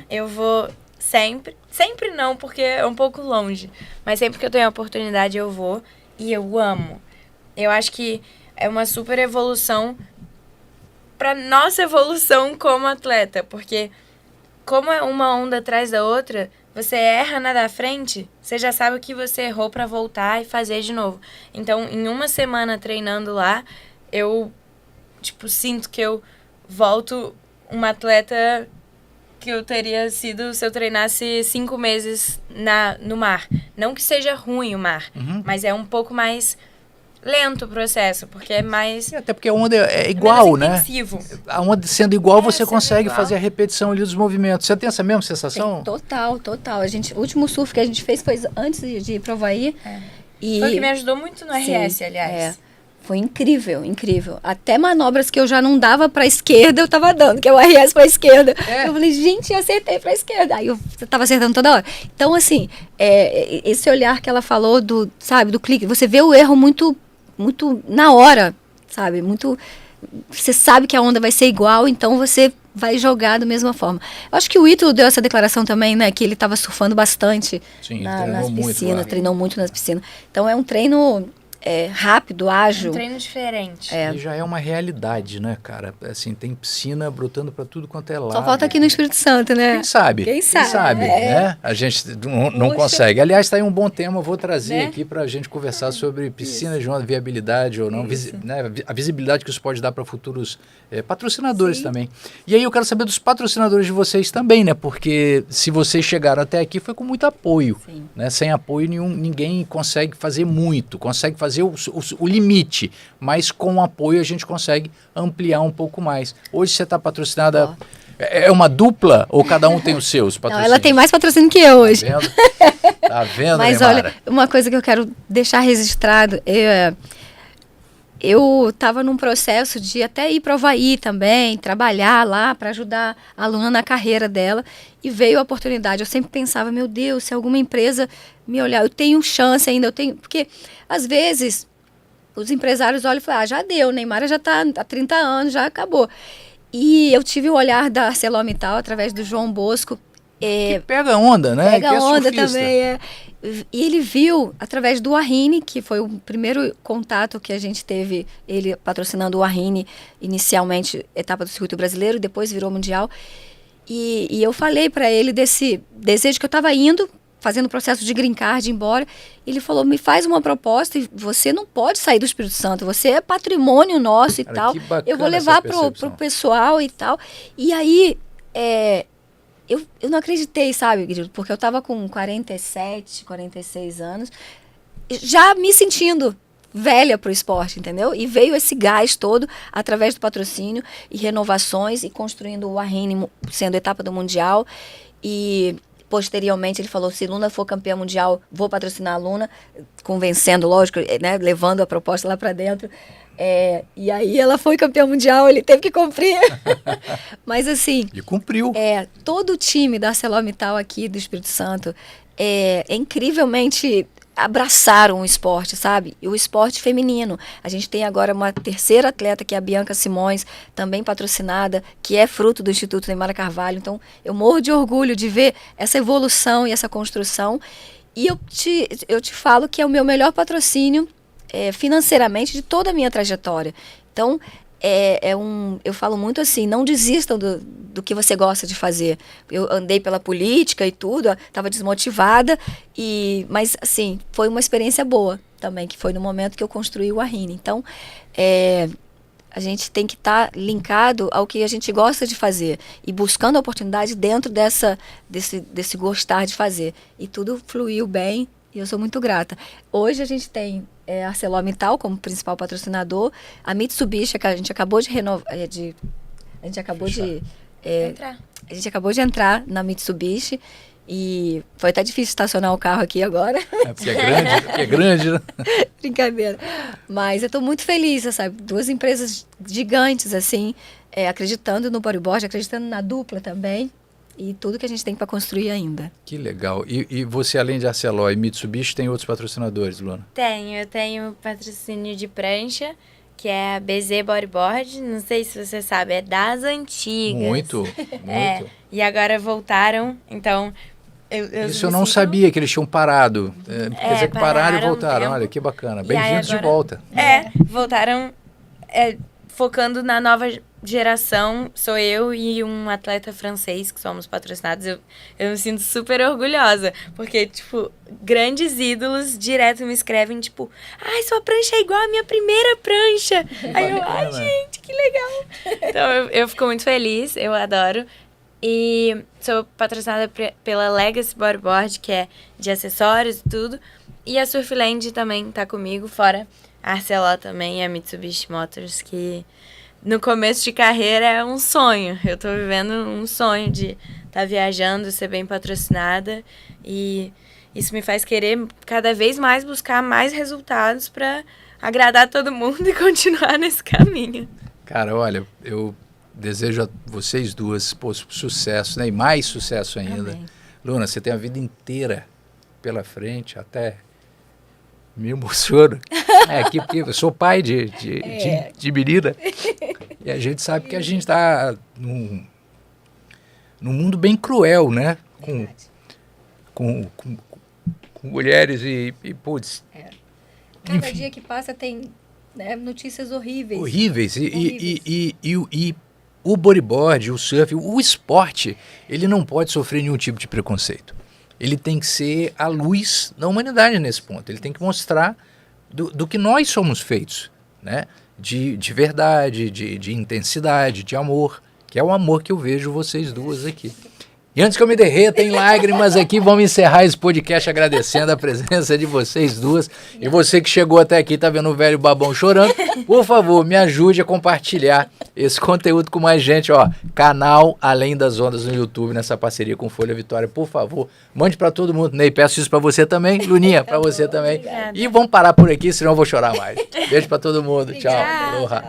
[SPEAKER 3] Eu vou sempre. Sempre não, porque é um pouco longe. Mas sempre que eu tenho a oportunidade, eu vou. E eu amo. Eu acho que é uma super evolução para nossa evolução como atleta, porque como é uma onda atrás da outra, você erra na da frente, você já sabe o que você errou para voltar e fazer de novo. Então, em uma semana treinando lá, eu sinto que eu volto uma atleta que eu teria sido se eu treinasse 5 meses no mar. Não que seja ruim o mar, mas é um pouco mais lento o processo, porque é mais...
[SPEAKER 1] Até porque a onda é igual, né?
[SPEAKER 3] Intensivo.
[SPEAKER 1] A onda sendo igual, você consegue fazer a repetição ali dos movimentos. Você tem essa mesma sensação?
[SPEAKER 2] Total. O último surf que a gente fez foi antes de ir para o Havaí.
[SPEAKER 3] Foi o que me ajudou muito no RS, aliás.
[SPEAKER 2] Foi incrível. Até manobras que eu já não dava pra esquerda, eu tava dando, que é o RS pra esquerda. Eu falei, gente, eu acertei pra esquerda. Aí eu tava acertando toda hora. Então, assim, esse olhar que ela falou do clique, você vê o erro muito na hora, sabe? Você sabe que a onda vai ser igual, então você vai jogar da mesma forma. Eu acho que o Ítalo deu essa declaração também, né? Que ele estava surfando bastante nas piscinas, treinou muito nas piscinas. Então é um treino rápido, ágil.
[SPEAKER 3] Um treino diferente.
[SPEAKER 1] E já é uma realidade, né, cara? Assim, tem piscina brotando para tudo quanto é lado.
[SPEAKER 2] Só falta aqui no Espírito Santo, né?
[SPEAKER 1] Quem sabe? Né? A gente não consegue. Aliás, está aí um bom tema, eu vou trazer aqui para a gente conversar sobre piscinas de onda, viabilidade ou não, a visibilidade que isso pode dar para futuros patrocinadores também. E aí eu quero saber dos patrocinadores de vocês também, né? Porque se vocês chegaram até aqui foi com muito apoio. Né? Sem apoio ninguém consegue fazer muito, consegue fazer o limite, mas com apoio a gente consegue ampliar um pouco mais. Hoje você está patrocinada... É uma dupla ou cada um tem os seus patrocínios?
[SPEAKER 2] Não, ela tem mais patrocínio que eu hoje.
[SPEAKER 1] Tá vendo,
[SPEAKER 2] Mas olha, uma coisa que eu quero deixar registrado, eu estava num processo de até ir para o Havaí também, trabalhar lá para ajudar a aluna na carreira dela, e veio a oportunidade. Eu sempre pensava, meu Deus, se alguma empresa me olhar, eu tenho chance ainda, porque às vezes os empresários olham e falam, já deu, Neymar já está há 30 anos, já acabou. E eu tive o olhar da ArcelorMittal através do João Bosco.
[SPEAKER 1] Que pega onda, né?
[SPEAKER 2] Pega onda também, E ele viu, através do Arrini, que foi o primeiro contato que a gente teve, ele patrocinando o Arrini, inicialmente etapa do circuito brasileiro, depois virou mundial. E eu falei para ele desse desejo que eu estava indo, fazendo o processo de green card, ir embora. Ele falou, me faz uma proposta e você não pode sair do Espírito Santo, você é patrimônio nosso e tal. Eu vou levar pro pessoal e tal. E aí, eu não acreditei, sabe, Grilo? Porque eu tava com 47, 46 anos, já me sentindo velha pro esporte, entendeu? E veio esse gás todo através do patrocínio e renovações e construindo o Arrini sendo etapa do Mundial. E posteriormente ele falou, se Luna for campeã mundial, vou patrocinar a Luna, convencendo, lógico, né, levando a proposta lá para dentro. E aí ela foi campeã mundial, ele teve que cumprir. Mas assim...
[SPEAKER 1] E cumpriu.
[SPEAKER 2] Todo o time da ArcelorMittal aqui do Espírito Santo é incrivelmente... abraçaram o esporte, sabe? E o esporte feminino. A gente tem agora uma terceira atleta, que é a Bianca Simões, também patrocinada, que é fruto do Instituto Neymar Carvalho. Então, eu morro de orgulho de ver essa evolução e essa construção. E eu te falo que é o meu melhor patrocínio financeiramente de toda a minha trajetória. Então, eu falo muito assim, não desistam do que você gosta de fazer. Eu andei pela política e tudo, estava desmotivada, mas assim, foi uma experiência boa também, que foi no momento que eu construí o Arrini. Então, a gente tem que estar linkado ao que a gente gosta de fazer e buscando a oportunidade dentro desse gostar de fazer. E tudo fluiu bem e eu sou muito grata. Hoje a gente tem a ArcelorMittal como principal patrocinador, a Mitsubishi, que a gente acabou de renovar, a gente acabou de entrar na Mitsubishi e foi até difícil estacionar o carro aqui agora.
[SPEAKER 1] Porque é grande, né?
[SPEAKER 2] Brincadeira. Mas eu estou muito feliz, sabe? 2 empresas gigantes, assim, acreditando no bodyboard, acreditando na dupla também. E tudo que a gente tem para construir ainda.
[SPEAKER 1] Que legal. E você, além de Arcelor e Mitsubishi, tem outros patrocinadores, Luna?
[SPEAKER 3] Eu tenho patrocínio de prancha, que é a BZ Bodyboard. Não sei se você sabe, é das antigas.
[SPEAKER 1] Muito.
[SPEAKER 3] E agora voltaram, então...
[SPEAKER 1] Isso eu não sabia, que eles tinham parado. Quer dizer que pararam e voltaram. Olha, que bacana. Bem-vindos de volta.
[SPEAKER 3] Voltaram focando na nova geração. Sou eu e um atleta francês que somos patrocinados. Eu me sinto super orgulhosa, porque, tipo, grandes ídolos direto me escrevem, tipo, ai, sua prancha é igual a minha primeira prancha. Aí eu, ai, gente, que legal. Então, eu fico muito feliz, eu adoro. E sou patrocinada pela Legacy Bodyboard, que é de acessórios e tudo. E a Surfland também tá comigo, fora a Arcelor também e a Mitsubishi Motors, que no começo de carreira é um sonho. Eu tô vivendo um sonho de estar viajando, ser bem patrocinada. E isso me faz querer cada vez mais buscar mais resultados para agradar todo mundo e continuar nesse caminho.
[SPEAKER 1] Cara, olha, eu desejo a vocês duas sucesso, né? E mais sucesso ainda.
[SPEAKER 2] Amém.
[SPEAKER 1] Luna, você tem a vida inteira pela frente, até me emociono. Aqui, porque eu sou pai de menina. E a gente sabe que a gente está num mundo bem cruel, né? Com mulheres e putz.
[SPEAKER 2] Cada dia que passa tem notícias horríveis.
[SPEAKER 1] Horríveis. E o bodyboard, o surf, o esporte, ele não pode sofrer nenhum tipo de preconceito. Ele tem que ser a luz da humanidade nesse ponto. Ele tem que mostrar do que nós somos feitos, né? De verdade, de intensidade, de amor, que é o amor que eu vejo vocês duas aqui. E antes que eu me derreta em lágrimas aqui, vamos encerrar esse podcast agradecendo a presença de vocês duas. E você que chegou até aqui, tá vendo o velho babão chorando, por favor, me ajude a compartilhar esse conteúdo com mais gente. Ó, canal Além das Ondas no YouTube, nessa parceria com Folha Vitória, por favor, mande para todo mundo. Ney, peço isso para você também, Luninha, para você também.
[SPEAKER 3] Obrigada.
[SPEAKER 1] E vamos parar por aqui, senão eu vou chorar mais. Beijo para todo mundo. Tchau. Aloha.